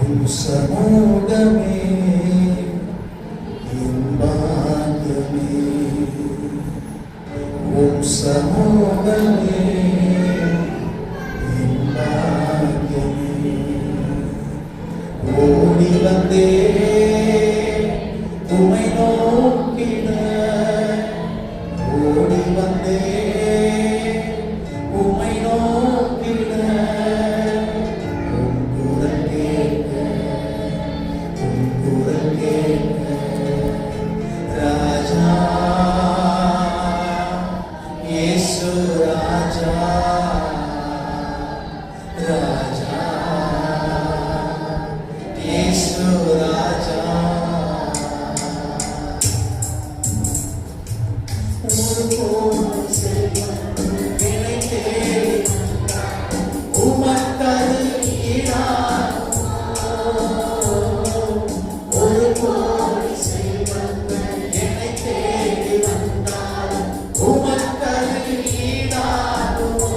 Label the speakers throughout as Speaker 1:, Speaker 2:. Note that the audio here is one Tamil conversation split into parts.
Speaker 1: உம் சமூகமே என் பாக்கியமே, உம் சமூகமே என் பாக்கியமே. ஓடி வந்தே உம்மை நோக்கிட, ஓடி வந்தே உம்மை நோக்கிட, உம் குரல் கேட்க, உம் குரல் கேட்க. ராஜா இயேசு ராஜா, ராஜா இயேசு ராஜா. ஒரு போதும் செல்வம் நினைத்தேன் உமக்கது ஈடாகுமோ, ஒரு கோடி செல்வங்கள் என்னை தேடி வந்தாலும் உமக்கது ஈடாகுமோ.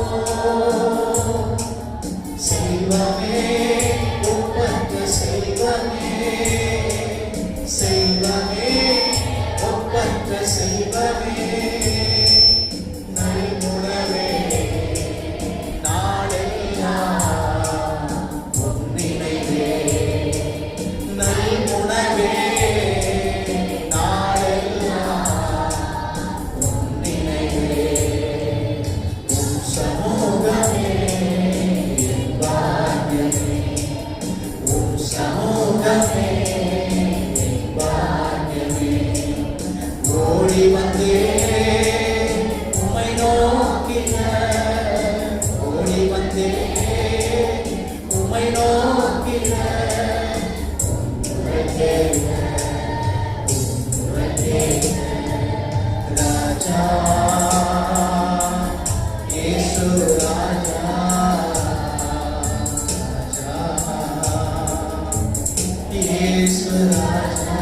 Speaker 1: செல்வமே ஒப்பற்ற செல்வமே, செல்வமே ஒப்பற்ற செல்வமே, நல்குணவே நாளெல்லாம் உன் நினைவே, நல்குணவே நாளெல்லாம் உன் நினைவே. உம் சமூகமே என் பாக்கியமே, உம் சமூகமே என் பாக்கியமே. ஓடி வந்தே உம்மை நோக்கின, ஓடி வந்தே உம்மை நோக்கின, உம்மை கேட்க, உம்மை கேட்க. ராஜா இயேசு ராஜா, ராஜா இயேசு ராஜா,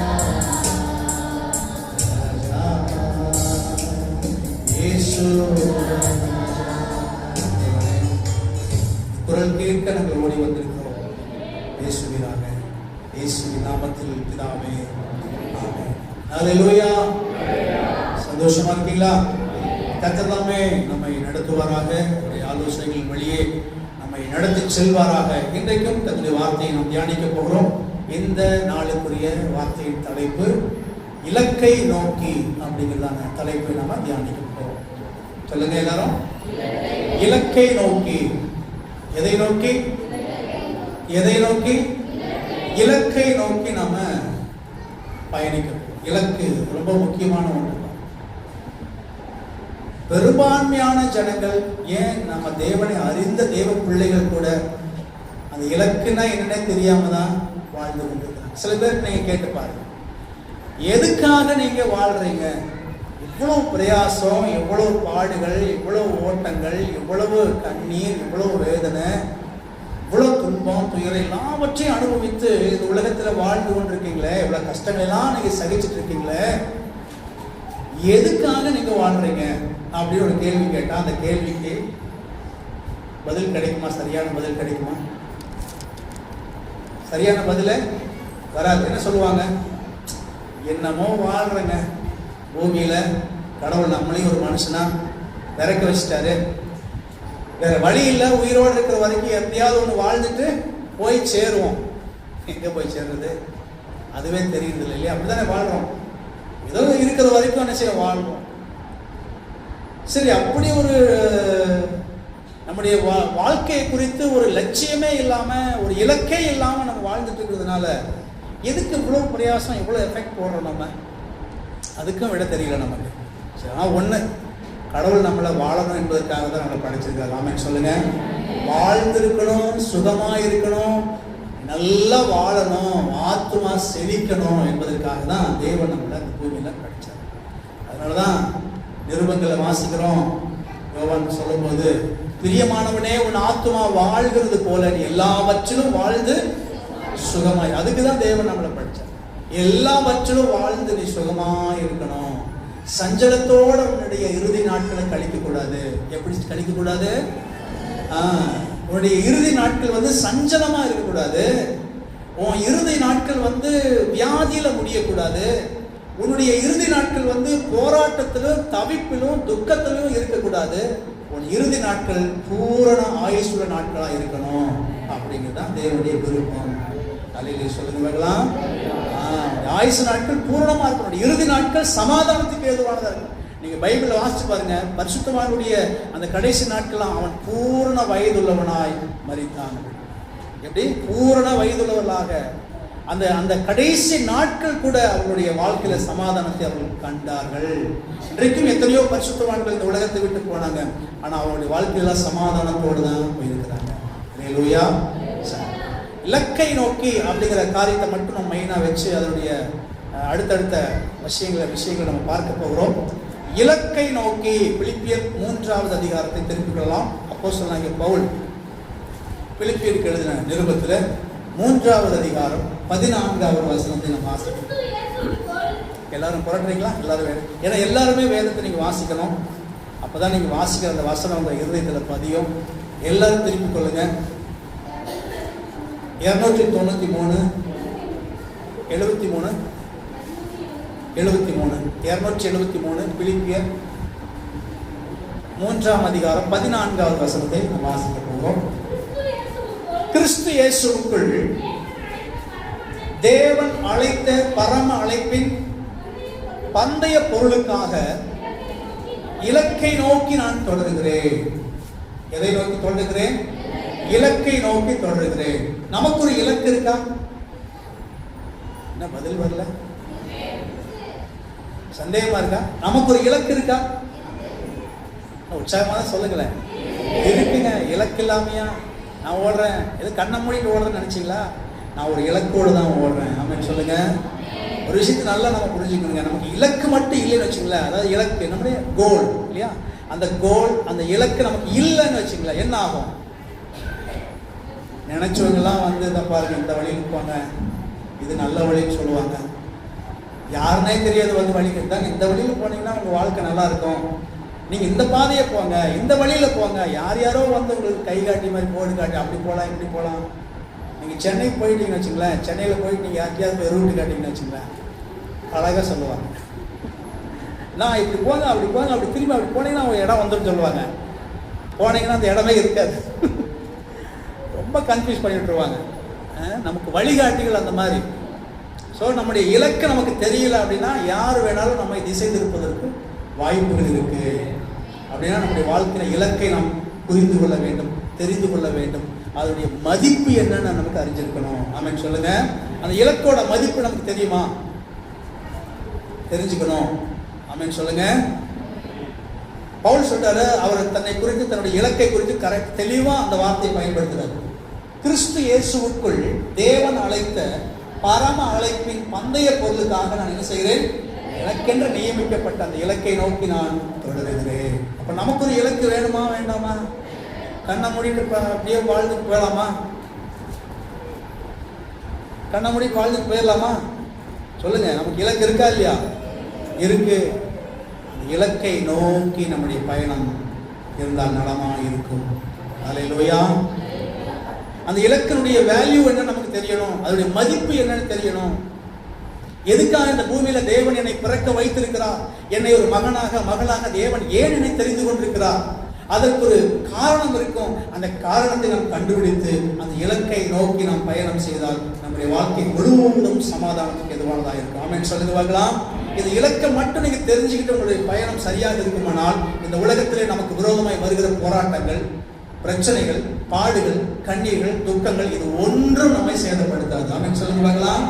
Speaker 1: குரல் கேட்க நாங்கள் ஓடி வந்திருக்கிறோம். இயேசுவினாக, இயேசுவின் நாமத்தில் பிதாவே, ஆமென். ஹல்லேலூயா. சந்தோஷமா இருக்கீங்களா? கர்த்தர் தாமே நம்மை நடத்துவாராக, அவருடைய ஆலோசனைகளின் வழியே நம்மை நடத்தி செல்வாராக. இன்றைக்கும் கர்த்தருடைய வார்த்தையை நாம் தியானிக்க போகிறோம். இந்த நாளுக்குரிய வார்த்தையின் தலைப்பு இலக்கை நோக்கி அப்படிங்கிறதான தலைப்பை நாம தியானிக்க போகிறோம். சொல்லுங்க எல்லாரும், இலக்கை நோக்கி. எதை நோக்கி? எதை நோக்கி? இலக்கை நோக்கி நாம பயணிக்கணும். இலக்கு ரொம்ப முக்கியமான ஒன்று. பெரும்பான்மையான ஜனங்கள், ஏன் நம்ம தேவனை அறிந்த தேவ பிள்ளைகள் கூட அந்த இலக்குன்னா என்னன்னே தெரியாம தான் வாழ்ந்து கொண்டிருக்கிறாங்க. சில பேர் நீங்க கேட்டு பாருங்க, எதுக்காக நீங்க வாழ்றீங்க? இவ்வளவு பிரயாசம், எவ்வளவு பாடுகள், எவ்வளவு ஓட்டங்கள், எவ்வளவு கண்ணீர், எவ்வளவு வேதனை, இவ்வளவு துன்பம், துயரம் எல்லாவற்றையும் அனுபவித்து இந்த உலகத்துல வாழ்ந்து கொண்டிருக்கீங்களே, இவ்வளவு கஷ்டங்கள் எல்லாம் நீங்க சகிச்சுட்டு இருக்கீங்களே, எதுக்காக நீங்க வாழ்றீங்க அப்படின்னு ஒரு கேள்வி கேட்டா அந்த கேள்விக்கு பதில் கிடைக்குமா? சரியான பதில் கிடைக்குமா? சரியான பதில வராது. என்ன சொல்லுவாங்க? என்னமோ வாழ்றேங்க, பூமியில கடவுள் நம்மளையும் ஒரு மனுஷனா இறக்க வச்சுட்டாரு, வேற வழி இல்லை, உயிரோடு இருக்கிற வரைக்கும் எப்படியாவது ஒன்று வாழ்ந்துட்டு போய் சேருவோம். எங்க போய் சேர்றது அதுவே தெரியுது இல்லையா? அப்படித்தானே வாழ்றோம். ஏதோ இருக்கிற வரைக்கும் என்ன செய்ய வாழ்றோம். சரி, அப்படி ஒரு நம்முடைய வாழ்க்கையை குறித்து ஒரு லட்சியமே இல்லாம, ஒரு இலக்கே இல்லாம நம்ம வாழ்ந்துட்டு இருக்கிறதுனால எதுக்கு இவ்வளவு பிரயாசம், இவ்வளவு எஃபெக்ட் போடுறோம்? நம்ம அதுக்கும் விட தெரியல நமக்கு. சரி, ஆனால் ஒன்று, கடவுள் நம்மளை வாழணும் என்பதற்காக தான் நம்மளை படைச்சிருக்காரு. ஆமென் சொல்லுங்க. வாழ்ந்திருக்கணும், சுகமா இருக்கணும், நல்லா வாழணும், ஆத்துமா செழிக்கணும் என்பதற்காக தான் தேவன் நம்மளை அந்த பூமியில படைச்சார். அதனாலதான் நிருபங்களை வாசிக்கிறோம். யோவான் சொல்லும்போது, பிரியமானவனே, உன் ஆத்துமா வாழ்கிறது போல நீ எல்லாவற்றிலும் வாழ்ந்து சுகமாய். அதுக்குதான் தேவன் நம்மளை படைச்சார். எல்லாவற்றிலும் வாழ்ந்து நீ சுகமாய் இருக்கணும். சஞ்சலத்தோட உன்னுடைய இறுதி நாட்களை கழிக்க கூடாது. எப்படி கழிக்க கூடாது? உன்னுடைய இறுதி நாட்கள் சஞ்சலமா இருக்கக்கூடாது. உன் இறுதி நாட்கள் வியாதியில முடியக்கூடாது. உன்னுடைய இறுதி நாட்கள் போராட்டத்திலும் தவிப்பிலும் துக்கத்திலும் இருக்கக்கூடாது. உன் இறுதி நாட்கள் பூரண ஆயுசுள்ள நாட்களா இருக்கணும் அப்படிங்கிறதுதான் தேவனுடைய விருப்பம். அல்லேலூயா சொல்லுங்க. ஆயுசு நாட்கள் பூரணமா இருக்கணும். இறுதி நாட்கள் சமாதானத்துக்கு ஏதுவானதா இருக்கும். நீங்க பைபிளை வாசிச்சு பாருங்க, பரிசுத்தவானுடைய அந்த கடைசி நாட்கள் அவன் பூரண வயதுள்ளவனாய் மரித்தான். எப்படி பூரண வயதுள்ளவர்களாக அந்த அந்த கடைசி நாட்கள் கூட அவர்களுடைய வாழ்க்கையில சமாதானத்தை அவர்கள் கண்டார்கள். இன்றைக்கும் எத்தனையோ பரிசுத்தவான்கள் இந்த உலகத்தை விட்டு போனாங்க, ஆனா அவருடைய வாழ்க்கையில சமாதானத்தோடு தான் போயிருக்கிறாங்க. அல்லேலூயா. இலக்கை நோக்கி அப்படிங்கிற காரியத்தை மட்டும் நம்ம மெயினா வச்சு அதனுடைய அடுத்தடுத்த விஷயங்களை நம்ம பார்க்க போகிறோம். இலக்கை நோக்கி பிலிப்பியர் 3வது அதிகாரத்தை திருப்பிக் கொள்ளலாம். அப்போஸ்தலனாகிய பவுல் பிலிப்பியருக்கு எழுதின நிருபத்தில் 3வது அதிகாரம் 14வது வசனத்தை நம்ம வாசிக்கணும். எல்லாரும் புரட்டுறீங்களா? எல்லாரும் ஏன்னா எல்லாருமே வேதத்தை நீங்க வாசிக்கணும். அப்பதான் நீங்க வாசிக்கிற அந்த வசனம் உங்க இருதயத்தில் பதியும். எல்லாரும் திருப்பிக் கொள்ளுங்க. 293 73 273 பிலிப்பியர் 3ஆம் அதிகாரம் 14வது வசனத்தை நாம் வாசிக்க போகிறோம். கிறிஸ்து இயேசுவுக்குள் தேவன் அழைத்த பரம அழைப்பின் பந்தய பொருளுக்காக இலக்கை நோக்கி நான் தொடர்கிறேன். எதை நோக்கி தொடர்கிறேன்? இலக்கை நோக்கி தொடர்கிறேன். நமக்கு ஒரு இலக்கு இருக்கா? என்ன பதில் வரல? சந்தேகமா இருக்கா? நமக்கு ஒரு இலக்கு இருக்கா? உற்சாகமா தான் சொல்லுங்களேன். இருக்குங்க. இலக்கு இல்லாமையா நான் ஓடுறேன்? எது கண்ணை மூடிட்டு ஓடுறேன்னு நினைச்சீங்களா? நான் ஒரு இலக்கோடு தான் ஓடுறேன். ஆமென் சொல்லுங்க. ஒரு விஷயத்தை நல்லா நம்ம புரிஞ்சுக்கணுங்க. நமக்கு இலக்கு மட்டும் இல்லைன்னு வச்சுங்களேன், அதாவது இலக்கு நம்முடைய கோல் இல்லையா, அந்த கோல் அந்த இலக்கு நமக்கு இல்லைன்னு வச்சுங்களேன், என்ன ஆகும்? நினைச்சவங்கெல்லாம் இதை பாருங்க, இந்த வழியில் போங்க, இது நல்ல வழின்னு சொல்லுவாங்க. யாருன்னே தெரியாது வழி தாங்க, இந்த வழியில் போனீங்கன்னா உங்க வாழ்க்கை நல்லா இருக்கும், நீங்க இந்த பாதையை போங்க, இந்த வழியில போங்க. யாரோ உங்களுக்கு கை காட்டி மாதிரி போடு காட்டி அப்படி போகலாம் இப்படி போகலாம். நீங்க சென்னைக்கு போயிட்டீங்கன்னு வச்சுங்களேன், சென்னையில போயிட்டு நீங்க யார்கிட்டயாவது போய் ரூட்டு காட்டிங்கன்னு வச்சுங்களேன், அழகா சொல்லுவாங்க, நான் இப்படி போங்க அப்படி போங்க, அப்படி திரும்பி அப்படி போனீங்கன்னா அவங்க இடம் வந்துடும் சொல்லுவாங்க. போனீங்கன்னா அந்த இடமே இருக்காது. ரொம்ப கன்ஃபியூஸ் பண்ணி விட்டுருவாங்க. நமக்கு வழிகாட்டிகள் அந்த மாதிரி. ஸோ நம்முடைய இலக்கு நமக்கு தெரியல அப்படின்னா யார் வேணாலும் நம்மை திசை திருப்பதற்கு வாய்ப்புகள் இருக்கு. அப்படின்னா நம்முடைய வாழ்க்கையில இலக்கை நாம் புரிந்து கொள்ள வேண்டும், தெரிந்து கொள்ள வேண்டும். அதனுடைய மதிப்பு என்னன்னு நமக்கு அறிஞ்சிருக்கணும். ஆமென் சொல்லுங்க. அந்த இலக்கோட மதிப்பு நமக்கு தெரியுமா? தெரிஞ்சுக்கணும். ஆமென் சொல்லுங்க. பவுல் சொல்றாரு, அவர் தன்னை குறித்து தன்னுடைய இலக்கை குறித்து தெளிவா அந்த வார்த்தையை பயன்படுத்துறாரு. கிறிஸ்து இயேசுவுக்குள் தேவன் அழைத்த பரம அழைப்பின் பந்தய பொருளுக்காக நான் என்ன செய்கிறேன்? எனக்கென்று நியமிக்கப்பட்ட அந்த இலக்கை நோக்கி நான் தொடர்கிறேன். அப்ப நமக்கு ஒரு இலக்கு வேணுமா வேண்டாமா? கண்ணை மூடிட்டு அப்படியே வாழ்ந்துட்டு போயிடலாமா? கண்ணை மூடிட்டு வாழ்ந்துட்டு போயிடலாமா? சொல்லுங்க. நமக்கு இலக்கு இருக்கா இல்லையா? இருக்கு. இலக்கை நோக்கி நம்முடைய பயணம் இருந்தால் நலமா இருக்கும். அல்லேலூயா. அந்த இலக்கினுடைய வேல்யூ என்ன நமக்கு தெரியணும், அதனுடைய மதிப்பு என்னன்னு தெரியணும். எதுக்காக இந்த பூமியில தேவன் என்னை பிறக்க வைத்திருக்கிறார், என்னை ஒரு மகனாக மகளாக தேவன் ஏன் என்னை தெரிந்து கொண்டிருக்கிறார், அதற்கு ஒரு காரணம் இருக்கும். அந்த காரணத்தை நாம் கண்டுபிடித்து அந்த இலக்கை நோக்கி நாம் பயணம் செய்தால் நம்முடைய வாழ்க்கை முழுவதும் சமாதானத்துக்கு எதுவானதாக இருக்கும். ஆமென் சொல்லுங்க பார்க்கலாம். இந்த இலக்கை மட்டும் நீங்க தெரிஞ்சுக்கிட்டு உங்களுடைய பயணம் சரியாக இருக்குமானால் இந்த உலகத்திலே நமக்கு விரோதமாய் வருகிற போராட்டங்கள், பிரச்சனைகள், பாடுகள், கண்ணீர்கள், துக்கங்கள் இது ஒன்றும் நம்மை சேதப்படுத்தாது. ஆமென் சொல்லுங்க பார்க்கலாம்.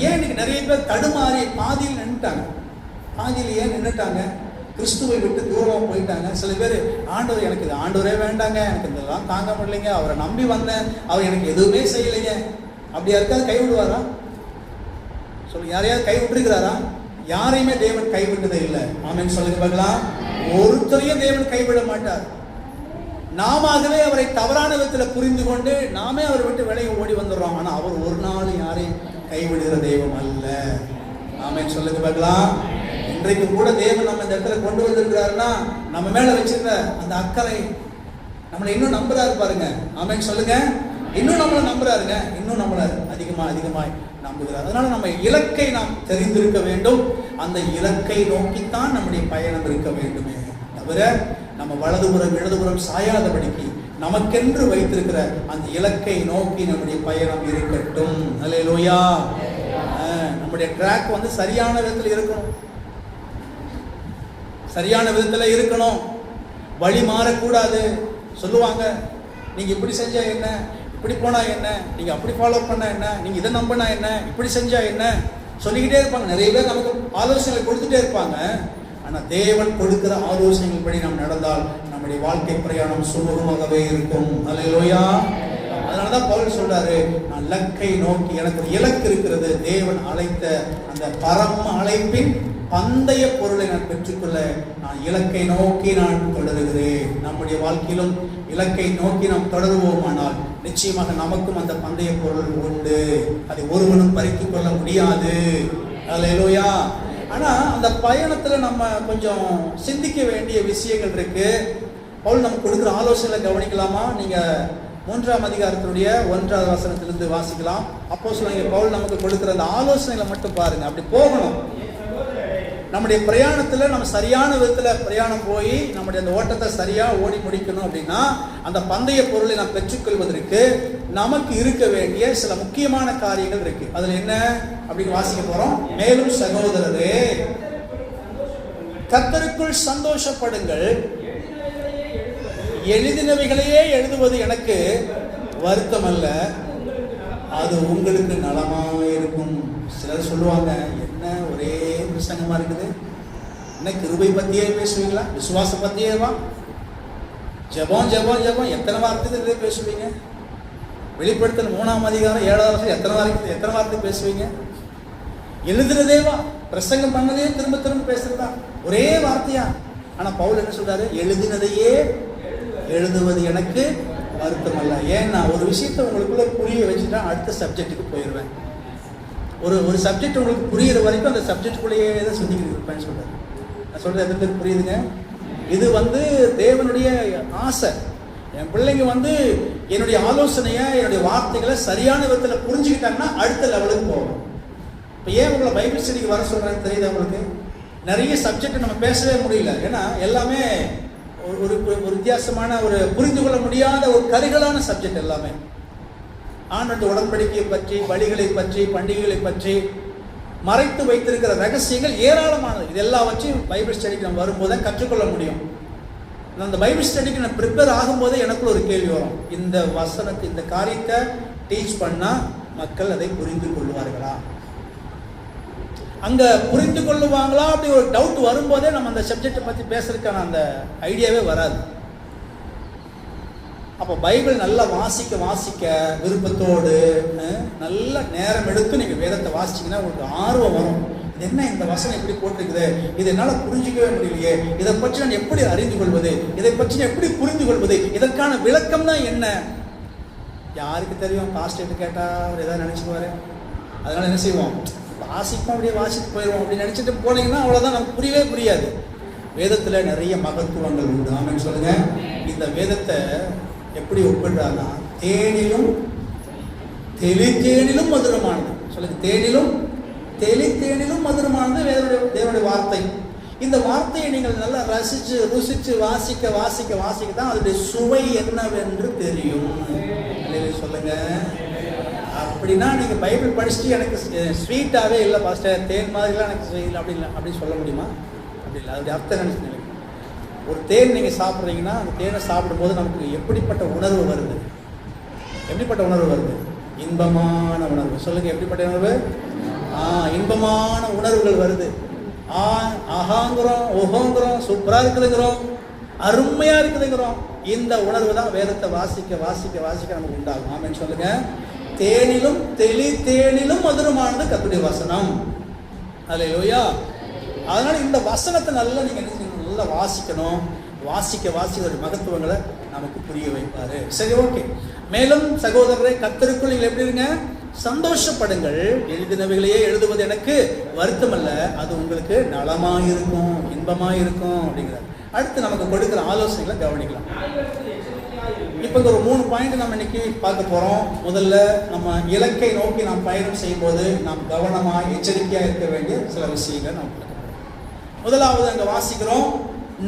Speaker 1: ஏன் இன்னைக்கு நிறைய பேர் தடுமாறி பாதியில் நின்றுட்டாங்க? பாதியில் ஏன் நின்றுட்டாங்க? கிறிஸ்துவை விட்டு தூரமாக போயிட்டாங்க. சில பேர் ஆண்டவர் எனக்கு இது ஆண்டவரே வேண்டாங்க, எனக்கு இதெல்லாம் தாங்க முடியலைங்க, அவரை நம்பி வந்தேன், அவர் எனக்கு எதுவுமே செய்யலைங்க. அப்படி யாருக்காவது கைவிடுவாரா? சொல்லுங்க. யாரையாவது கைவிட்டுருக்கிறாரா? யாரையுமே தேவன் கைவிட்டதே இல்லை. ஆமென் சொல்லுங்க பார்க்கலாம். ஒருத்தரையும் தேவன் கைவிட மாட்டார். நாமவே அவரை தவறான விதத்தில் புரிந்து கொண்டு நாமே அவரை விட்டு விலகி ஓடி வந்துடுறோம். ஆனா அவர் ஒரு நாள் யாரையும் கைவிடுகிற தெய்வம் அல்ல. ஆமென் சொல்லுங்க பார்க்கலாம். இன்றைக்கு கூட தேவன் நம்ம இந்த இடத்துல கொண்டு வந்திருக்கிறாருன்னா நம்ம மேல வச்சிருந்த அந்த அக்கறை நம்மளை இன்னும் நம்புறாரு பாருங்க. ஆமென் சொல்லுங்க. இன்னும் நம்மளை நம்புறாருங்க, இன்னும் நம்மளை அதிகமா அதிகமாய் நம்புகிறார். அதனால நம்ம இலக்கை நாம் தெரிந்திருக்க வேண்டும். அந்த இலக்கை நோக்கித்தான் நம்முடைய பயணம் இருக்க வேண்டுமே தவிர நம்ம வலதுபுறம் இடதுபுறம் சாயாதபடிக்கு நமக்கென்று வைத்திருக்கிற அந்த இலக்கை நோக்கி நம்முடைய பயணம் இருக்கட்டும். அல்லேலூயா. நம்முடைய ட்ராக் வந்து சரியான விதத்தில் இருக்கணும், சரியான விதத்தில் இருக்கணும். வழி மாறக்கூடாது. சொல்லுவாங்க, நீங்க இப்படி செஞ்சா என்ன, இப்படி போனா என்ன, நீங்க அப்படி ஃபாலோ பண்ணா என்ன, நீங்க இதை நம்பினா என்ன, இப்படி செஞ்சா என்ன சொல்லிக்கிட்டே இருப்பாங்க. நிறைய பேர் நமக்கு ஆலோசனை கொடுத்துட்டே இருப்பாங்க. ஆனா தேவன் கொடுக்கிற ஆலோசனைகள் படி நாம் நடந்தால் நம்முடைய வாழ்க்கை பிரயாணம் சுமூகமாகவே இருக்கும். அல்லேலூயா. அதனாலதான் பவுல் சொல்றாரு, நான் இலக்கை நோக்கி, எனக்கு ஒரு இலக்கு இருக்கிறது. தேவன் அழைத்த அந்த பரம அழைப்பின் பந்தய பொருளை நான் பெற்றுக்கொள்ள நான் இலக்கை நோக்கி நான் தொடருகிறேன். நம்முடைய வாழ்க்கையிலும் இலக்கை நோக்கி நாம் தொடருவோமானால் நிச்சயமாக நமக்கும் அந்த பந்தய பொருள் உண்டு. அதை ஒருவனும் பறித்துக் கொள்ள முடியாது. அல்லேலூயா. ஆனா அந்த பயணத்துல நம்ம கொஞ்சம் சிந்திக்க வேண்டிய விஷயங்கள் இருக்கு. பவுல் நமக்கு கொடுக்குற ஆலோசனை கவனிக்கலாமா? நீங்க 3ஆம் அதிகாரத்தினுடைய 1வது வசனத்திலிருந்து வாசிக்கலாம். அப்போஸ்தலனாகிய பவுல் நமக்கு கொடுக்கிற அந்த ஆலோசனைகளை மட்டும் பாருங்க. அப்படி போகணும். நம்முடைய பிரயாணத்துல நம்ம சரியான விதத்துல பிரயாணம் போய் நம்முடைய அந்த ஓட்டத்தை சரியா ஓடி முடிக்கணும் அப்படின்னா அந்த பந்தய பொருளை நாம் பெற்றுக்கொள்வதற்கு நமக்கு இருக்க வேண்டிய சில முக்கியமான காரியங்கள் இருக்கு. அதுல என்ன அப்படின்னு வாசிக்க போறோம். மேலும் சகோதரரே, கர்த்தருக்குள் சந்தோஷப்படுங்கள். எழுதினவைகளையே எழுதுவது எனக்கு வருத்தம் அல்ல, அது உங்களுக்கு நலமாக இருக்கும். சிலர் சொல்லுவாங்க, என்ன ஒரே பிரசங்கமா இருக்குது, என்ன கிருபை பத்தியே பேசுவீங்களா, விசுவாசம் பத்தியேவா, ஜெபம் ஜெபம் ஜெபம் எத்தனை வார்த்தைக்கு பேசுவீங்க, வெளிப்படுத்தல் 3ஆம் அதிகாரம் 7வது வருஷம் எத்தனை வார்த்தை பேசுவீங்க, எழுதுனதேவா, பிரசங்கம் பண்ணதே திரும்ப திரும்ப பேசுறதா, ஒரே வார்த்தையா. ஆனா பவுல் என்ன சொல்றாரு, எழுதினதையே எழுதுவது எனக்கு வருத்தம் அல்ல. ஏன்னா ஒரு விஷயத்தை உங்களுக்குள்ள புரிய வச்சுட்டா அடுத்த சப்ஜெக்டுக்கு போயிடுவேன். ஒரு சப்ஜெக்ட் உங்களுக்கு புரியுற வரைக்கும் அந்த சப்ஜெக்டுக்குள்ளேயே தான் சொல்லிக்கிட்டு இருப்பேன்னு சொல்றாரு. நான் சொல்றது எத்தனை பேருக்கு புரியுதுங்க? இது வந்து தேவனுடைய ஆசை. என் பிள்ளைங்க என்னுடைய ஆலோசனையை, என்னுடைய வார்த்தைகளை சரியான விதத்தில் புரிஞ்சுக்கிட்டாங்கன்னா அடுத்த லெவலுக்கு போகும். இப்போ ஏன் உங்களை பைபிள் ஸ்டடிக்கு வர சொல்றேன்னு தெரியுது உங்களுக்கு? நிறைய சப்ஜெக்ட் நம்ம பேசவே முடியல. ஏன்னா எல்லாமே ஒரு வித்தியாசமான, ஒரு புரிந்து கொள்ள முடியாத ஒரு கருகலான சப்ஜெக்ட் எல்லாமே. ஆண்டவருடைய உடன்படிக்கையை பற்றி, பலிகளை பற்றி, பண்டிகைகளை பற்றி மறைத்து வைத்திருக்கிற ரகசியங்கள் ஏராளமானது. இது எல்லாவற்றையும் பைபிள் ஸ்டடிக்கு நம்ம வரும்போது தான் கற்றுக்கொள்ள முடியும். அந்த பைபிள் ஸ்டடிக்கு நான் ப்ரிப்பேர் ஆகும்போதே எனக்குள்ள ஒரு கேள்வி வரும், இந்த வசனத்தை, இந்த காரியத்தை டீச் பண்ணா மக்கள் அதை புரிந்து கொள்வார்களா, அங்க புரிந்து கொள்ளுவாங்களா, அப்படி ஒரு டவுட் வரும்போதே நம்ம அந்த சப்ஜெக்டை பத்தி பேசுறதுக்கான அந்த ஐடியாவே வராது. அப்போ பைபிள் நல்லா வாசிக்க விருப்பத்தோடு நல்ல நேரம் எடுத்து நீங்க வேதத்தை வாசிச்சீங்கன்னா உங்களுக்கு ஆர்வம் வரும். இது என்ன, இந்த வசனம் எப்படி போட்டிருக்குது, இது என்னால புரிஞ்சிக்கவே முடியலையே, இதை பற்றி நான் எப்படி அறிந்து கொள்வது, இதை பற்றி நான் எப்படி புரிந்து கொள்வது, இதற்கான விளக்கம் தான் என்ன, யாருக்கு தெரியும்? பாஸ்டர் கேட்டா அவர் ஏதாவது நினைச்சுக்குவாரு. அதனால என்ன செய்வோம், வாசிப்போம், அப்படியே வாசித்து போயிடுவோம் அப்படின்னு நினைச்சிட்டு போனீங்கன்னா அவ்வளவுதான், நமக்கு புரியவே புரியாது. வேதத்துல நிறைய மகத்துவங்கள் உண்டு. ஆமென் சொல்லுங்க. இந்த வேதத்தை எப்படி ஒப்பிடுறாங்கன்னா, தேனிலும் தெளித்தேனிலும் மதுரமானது. சொல்லுங்க, தேனிலும் தெளித்தேனிலும் மதுரமானது தேவனுடைய வார்த்தை. இந்த வார்த்தையை நீங்கள் நல்லா ருசிச்சு வாசிக்க தான் அதனுடைய சுவை என்னவென்று தெரியும். சொல்லுங்க. அப்படின்னா நீங்க பைபிள் படிச்சுட்டு எனக்கு ஸ்வீட்டாவே இல்லை பாஸ்டர், தேன் மாதிரிலாம் எனக்கு செய்யல அப்படின்னு சொல்ல முடியுமா? அப்படி இல்லை. அதோடைய அர்த்தம் நினைச்சு, ஒரு தேன் நீங்க சாப்பிட்றீங்கன்னா அந்த தேனை சாப்பிடும்போது நமக்கு எப்படிப்பட்ட உணர்வு வருது? எப்படிப்பட்ட உணர்வு வருது? இன்பமான உணர்வு. சொல்லுங்க, எப்படிப்பட்ட உணர்வு? இன்பமான உணர்வுகள் வருது. ஆஹாங்கிறோம், ஓஹோங்கிறோம், சூப்பரா இருக்குதுங்கிறோம், அருமையா இருக்குதுங்கிறோம். இந்த உணர்வு தான் வேதத்தை வாசிக்க நமக்கு உண்டாகும். ஆமென் சொல்லுங்க. தேனிலும் தேனிலும் மதுரமானது கர்த்தருடைய வசனம். அல்லேலூயா. அதனால இந்த வசனத்தை நல்லா நீங்க நல்லா வாசிக்கணும். வாசிக்க மகத்துவங்களை நமக்கு புரிய வைப்பாரு. சரி, ஓகே. மேலும் சகோதரரை, கர்த்தருக்குள் நீங்கள் எப்படி இருங்க? சந்தோஷப்படுங்கள். எழுதினவைகளையே எழுதுவது எனக்கு வருத்தம் அல்ல, அது உங்களுக்கு நலமாயிருக்கும், இன்பமாயிருக்கும் அப்படிங்கிறார். அடுத்து நமக்கு கொடுக்கிற ஆலோசனைகளை கவனிக்கலாம். இப்போ இந்த ஒரு 3 பாயிண்ட் நம்ம இன்னைக்கு பார்க்க போறோம். முதல்ல நம்ம இலக்கை நோக்கி நாம் பயணம் செய்யும் போது நாம் கவனமாக எச்சரிக்கையா இருக்க வேண்டிய சில விஷயங்கள் நாம் பார்க்கிறோம். முதலாவது அங்க வாசிக்கிறோம்,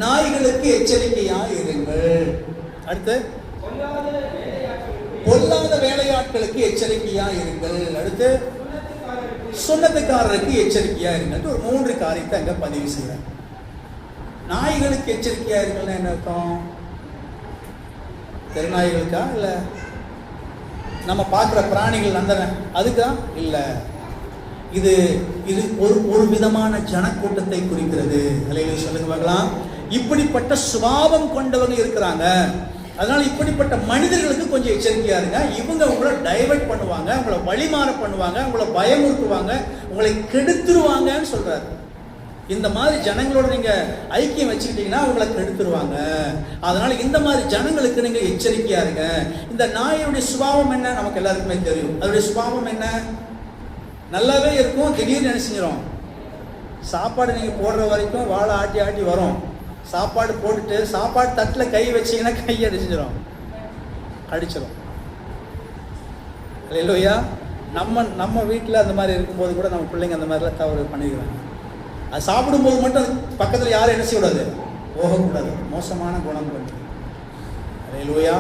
Speaker 1: நாய்களுக்கு எச்சரிக்கையா இருங்கள். அடுத்து, பொல்லாத வேலையாட்களுக்கு எச்சரிக்கையா இருங்கள். அடுத்து, சுண்ணத்துக்காரருக்கு எச்சரிக்கையா இருங்கள். ஒரு 3 காரியத்தை அங்க பதிவு செய்யறாங்க. நாய்களுக்கு எச்சரிக்கையா இருங்கள்னா என்ன அர்த்தம்? தெருநாய்களுக்கா இல்ல நம்ம பார்க்குற பிராணிகள் நந்தன அதுக்கா? இல்ல, இது இது ஒரு விதமான ஜனக்கூட்டத்தை குறிக்கிறது. அல்லேலூயா சொல்லுங்க பார்க்கலாம். இப்படிப்பட்ட சுபாவம் கொண்டவங்க இருக்கிறாங்க. அதனால இப்படிப்பட்ட மனிதர்களுக்கு கொஞ்சம் எச்சரிக்கையா இருங்க. இவங்க உங்களை டைவர்ட் பண்ணுவாங்க, உங்களை வழிமாற பண்ணுவாங்க, உங்களை பயமுறுத்துவாங்க, உங்களை கெடுத்துருவாங்கன்னு சொல்றாரு. இந்த மாதிரி ஜனங்களோட நீங்க ஐக்கியம் வச்சுக்கிட்டீங்கன்னா உங்களை கெடுத்துருவாங்க. அதனால இந்த மாதிரி ஜனங்களுக்கு நீங்க எச்சரிக்கையா இருங்க. இந்த நாயுடைய சுபாவம் என்ன நமக்கு எல்லாருக்குமே தெரியும். அதோடைய சுபாவம் என்ன? நல்லாவே இருக்கும், திடீர்னு என்ன செஞ்சிடும், சாப்பாடு நீங்க போடுற வரைக்கும் வாழை ஆட்டி ஆட்டி வரும். சாப்பாடு போட்டுட்டு சாப்பாடு தட்டில் கை வச்சீங்கன்னா கையை அடிச்சிடும், அடிச்சிடும். இல்லையா? நம்ம வீட்டில் அந்த மாதிரி இருக்கும்போது கூட நம்ம பிள்ளைங்க அந்த மாதிரிலாம் தவறு பண்ணிக்கிறாங்க. அது சாப்பிடும்போது மட்டும் பக்கத்தில் யாரும் என்ன செய்யக்கூடாது, போகக்கூடாது. மோசமான குணம் கொண்டு. அல்லேலூயா.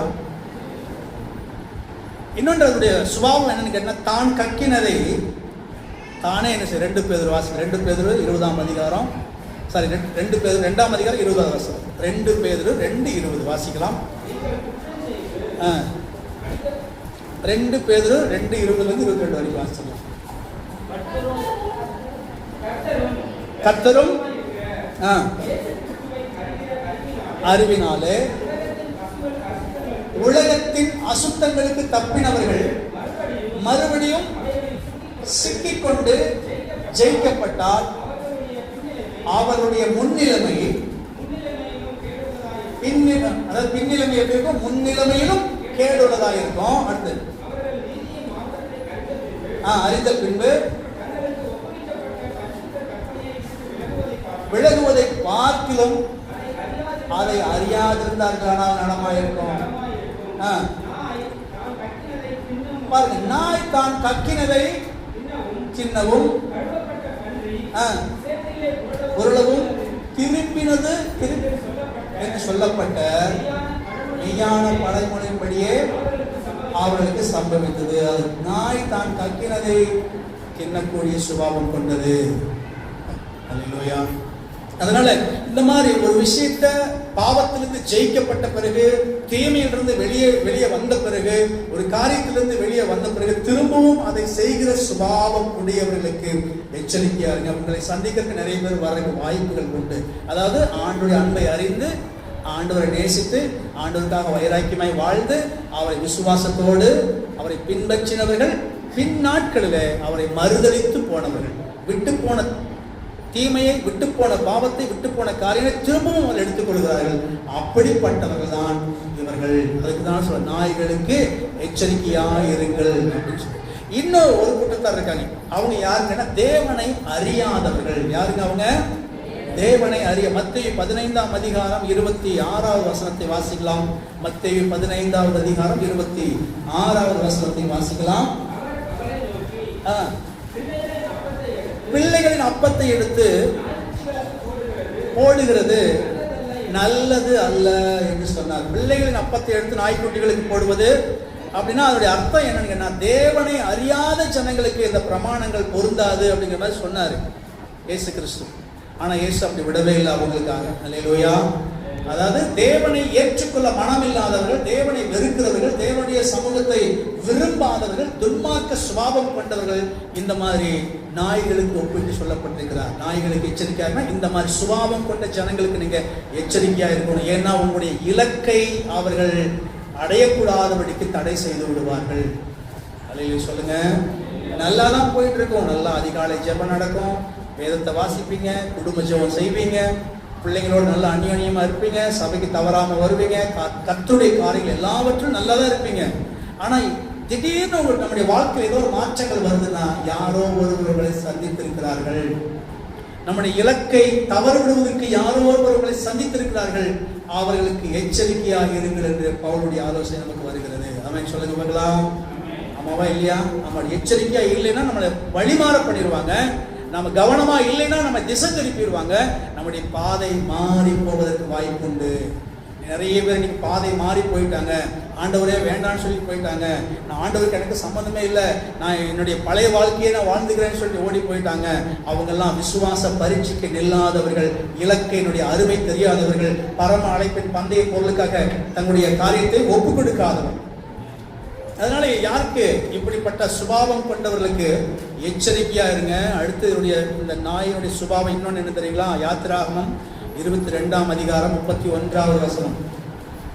Speaker 1: இன்னொன்று அதனுடைய சுபாவம் என்னன்னு கேட்டா, தான் கக்கினதை தானே என்ன செய்ய. 2 பேதுரு வாசிக்கலாம். 2 பேதுரு 20ஆம் அதிகாரம், சாரி 2 பேதுரு 2ஆம் அதிகாரம் 20வது வசனம். 2 பேதுரு 2:20 வாசிக்கலாம். 2 பேதுரு 2:20 22 வரைக்கும் வாசிக்கலாம். கர்த்தரும் அறிவினாலே உலகத்தின் அசுத்தங்களுக்கு தப்பினவர்கள் மறுபடியும் சிக்கிக்கொண்டு ஜெயிக்கப்பட்டால் அவருடைய முன்னிலைமை பின்னிலைமை எப்படி இருக்கும்? முன்னிலைமையிலும் கேடுள்ளதாக இருக்கும். அடுத்து, அறிந்த பின்பு விலகுவதை பார்க்கிலும் அதை அறியாதிருந்தார்களானால் நலமாயிருக்கும். பாருங்க, நாய் தான் கக்கினதை சின்னவும் பொருளவும் திருப்பினது என்று சொல்லப்பட்ட மெய்யான பழமொழியின்படியே அவர்களுக்கு சம்பவித்தது. அது நாய் தான் கக்கினதை கிண்ணக்கூடிய சுபாவம் கொண்டது. அல்லேலூயா. அதனால இந்த மாதிரி ஒரு விஷயத்த பாவத்திலிருந்து ஜெயிக்கப்பட்ட பிறகு, தீமையிலிருந்து வெளியே வந்த பிறகு, ஒரு காரியத்திலிருந்து வெளியே வந்த பிறகு திரும்பவும் அதை செய்கிற சுபாவம் உடையவர்களுக்கு எச்சரிக்கையா இருங்க. அவங்களை சந்திக்கிறதுக்கு நிறைய பேர் வர வாய்ப்புகள் உண்டு. அதாவது ஆண்டவருடைய அன்பை அறிந்து, ஆண்டவரை நேசித்து, ஆண்டவருக்காக வைராக்கியமாய் வாழ்ந்து, அவரை விசுவாசத்தோடு அவரை பின்பற்றினவர்கள் பின் நாட்களில் அவரை மறுதலித்து போனவர்கள், விட்டு போன தீமையை, விட்டு போன பாவத்தை, விட்டு போன காரியங்களை திரும்பவும் அவர் எடுத்துக் கொள்கிறார்கள். அப்படிப்பட்டவர்கள் தான் இவர்கள். அதுக்கு தான் சொல்ல, நாய்களுக்கு எச்சரிக்கையா இருங்கள் அப்படின்னு சொல்லி. இன்னும் ஒரு கூட்டத்தார் இருக்காங்க. அவங்க யாருங்கன்னா தேவனை அறியாதவர்கள். யாருங்க அவங்க? தேவனை அறிய. மத்தேயு 15ஆம் அதிகாரம் 26வது வசனத்தை வாசிக்கலாம். மத்தேயு 15வது அதிகாரம் 26வது வசனத்தை வாசிக்கலாம். பிள்ளைகளின் அப்பத்தை எடுத்து போடுகிறது நல்லது அல்ல என்று சொன்னார். பிள்ளைகளின் அப்பத்தை எடுத்து நாய்க்குட்டிகளுக்கு போடுவது அப்படின்னா அதனுடைய அர்த்தம் என்னன்னு, தேவனை அறியாத ஜனங்களுக்கு இந்த பிரமாணங்கள் பொருந்தாது அப்படிங்கிற மாதிரி சொன்னாரு இயேசு கிறிஸ்து. ஆனா இயேசு அப்படி விடவே இல்லை அவங்களுக்காக. அல்லேலூயா. அதாவது தேவனை ஏற்றுக்கொள்ள மனம் இல்லாதவர்கள், தேவனை வெறுக்கிறவர்கள், தேவனுடைய சமூகத்தை விரும்பாதவர்கள், துன்மார்க்க சுபாவம் கொண்டவர்கள் இந்த மாதிரி நாய்களுக்கு ஒப்பிட்டு சொல்லப்பட்டிருக்கிறார். நாய்களுக்கு எச்சரிக்கையா, இந்த மாதிரி சுபாவம் கொண்ட ஜனங்களுக்கு நீங்க எச்சரிக்கையா இருக்கணும். ஏன்னா உங்களுடைய இலக்கை அவர்கள் அடையக்கூடாதபடிக்கு தடை செய்து விடுவார்கள். அல்லேலூயா சொல்லுங்க. நல்லா தான் போயிட்டு இருக்கும். நல்லா அதிகாலை ஜெபம் நடக்கும், வேதத்தை வாசிப்பீங்க, குடும்ப ஜெபம் செய்வீங்க, பிள்ளைங்களோட நல்ல அந்யோன்யமா இருப்பீங்க, சபைக்கு தவறாம வருவீங்க, கர்த்தருடைய காரியங்கள் எல்லாவற்றும் நல்லா தான் இருப்பீங்க. ஆனா திடீர்னு நம்முடைய வாழ்க்கையில் ஏதோ ஒரு மாற்றங்கள் வருதுன்னா யாரோ ஒருவர்களை சந்தித்திருக்கிறார்கள். நம்முடைய இலக்கை தவறு விடுவதற்கு யாரோ ஒருவர்களை சந்தித்திருக்கிறார்கள், அவர்களுக்கு எச்சரிக்கையாக இருங்கள் என்று பவுலுடைய ஆலோசனை நமக்கு வருகிறது. ஆமென் சொல்லுங்க பார்க்கலாம். ஆமாவா இல்லையா? நம்ம எச்சரிக்கையா இல்லைன்னா நம்மளை வழிமாற பண்ணிடுவாங்க. நம்ம கவனமா இல்லைன்னா நம்ம திசை திருப்பிடுவாங்க. நம்முடைய பாதை மாறி போவதற்கு வாய்ப்பு உண்டு. நிறைய பேர் இன்னைக்கு பாதை மாறி போயிட்டாங்க. ஆண்டவரே வேண்டான்னு சொல்லி போயிட்டாங்க. நான் ஆண்டவருக்கு எனக்கு சம்பந்தமே இல்லை, நான் என்னுடைய பழைய வாழ்க்கையை நான் வாழ்ந்துக்கிறேன்னு சொல்லி ஓடி போயிட்டாங்க. அவங்கெல்லாம் விசுவாச பரீட்சைக்கு நில்லாதவர்கள், இலக்கையினுடைய அருமை தெரியாதவர்கள், பரம அழைப்பின் பந்தய பொருளுக்காக தங்களுடைய காரியத்தை ஒப்பு கொடுக்காதவர்கள். அதனால யாருக்கு இப்படிப்பட்ட சுபாவம் கொண்டவர்களுக்கு எச்சரிக்கையா இருங்க. அடுத்து இந்த நாயினுடைய சுபாவம் இன்னொன்னு என்ன தெரியுங்களா? யாத்திராகமம் 22ஆம் அதிகாரம் 31வது வசனம்.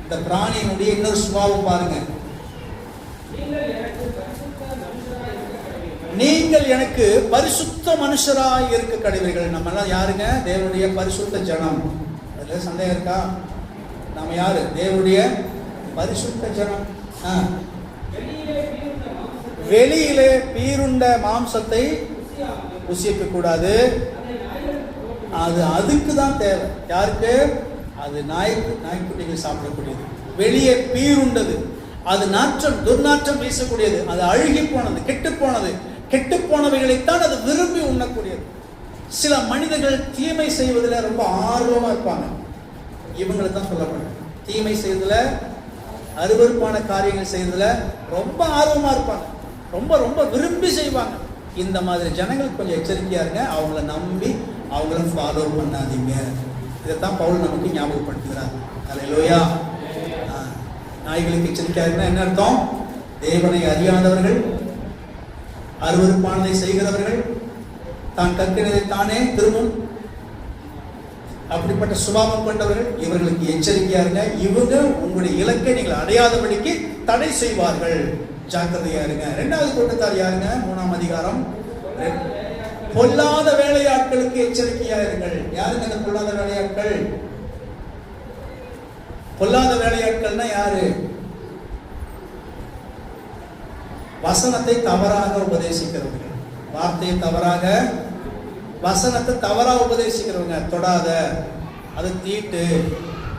Speaker 1: இந்த பிராணியினுடைய இன்னொரு சுபாவம் பாருங்க. நீங்கள் எனக்கு பரிசுத்த மனுஷராய் இருக்க கடவீர்கள். நம்ம எல்லாம் யாருங்க? தேவனுடைய பரிசுத்த ஜனம். அதுல சந்தேகம் இருக்கா? நாம யாரு? தேவனுடைய பரிசுத்த ஜனம். வெளியிலே பீருண்ட மாம்சத்தை புசிக்க கூடாது. அது அதுக்கு தான் தேவை. யாருக்கு? அது நாய்க்குட்டிகள் சாப்பிடக்கூடியது. வெளியே பீருண்டது, அது நாற்றம் துர்நாற்றம் வீசக்கூடியது, அது அழுகி போனது, கெட்டு போனவைகளைத்தான் அது விரும்பி உண்ணக்கூடியது. சில மனிதர்கள் தீமை செய்வதில் ரொம்ப ஆர்வமா இருப்பாங்க. இவங்களை தான் சொல்லப்படும். தீமை செய்வதில், அருவருப்பான காரியங்கள் செய்வதில் ரொம்ப ஆர்வமா இருப்பாங்க. ரொம்ப ரொம்ப விரும்பி செய்வாங்க. இந்த மாதிரி ஜனங்களுக்கு கொஞ்சம் எச்சரிக்கையா இருங்க. அவங்கள நம்பி அவங்கள ஃபாலோ பண்ணாதீங்க. இதைத்தான் பவுல் நமக்கு ஞாபகப்படுத்துகிறார். அல்லேலூயா. நாய்களுக்கு எச்சரிக்கையா இருந்தா என்ன அர்த்தம்? தேவனை அறியாதவர்கள், அருவருப்பானதை செய்கிறவர்கள், தான் கற்கிறதை தானே திரும்பும் அப்படிப்பட்ட சுபாவம் கொண்டவர்கள், இவர்களுக்கு எச்சரிக்கையா இருங்க. இவங்க உங்களுடைய இலக்கை நீங்கள் அடையாதபடிக்கு தடை செய்வார்கள். ஜாக்கிரதையா இருங்க. 2வது கூட்டத்தார் யாருங்க? 3ஆம் அதிகாரம். பொல்லாத வேலையாட்களுக்கு எச்சரிக்கையா இருங்கள். யாருங்க அந்த பொல்லாத வேலையாட்கள்? பொல்லாத வேலையாட்கள்னா யாரு? வசனத்தை தவறாக உபதேசிக்கிறவர்கள், வார்த்தையை தவறாக, வசனத்தை தவறாக உபதேசிக்கிறவங்க. தொடாத, அது தீட்டு,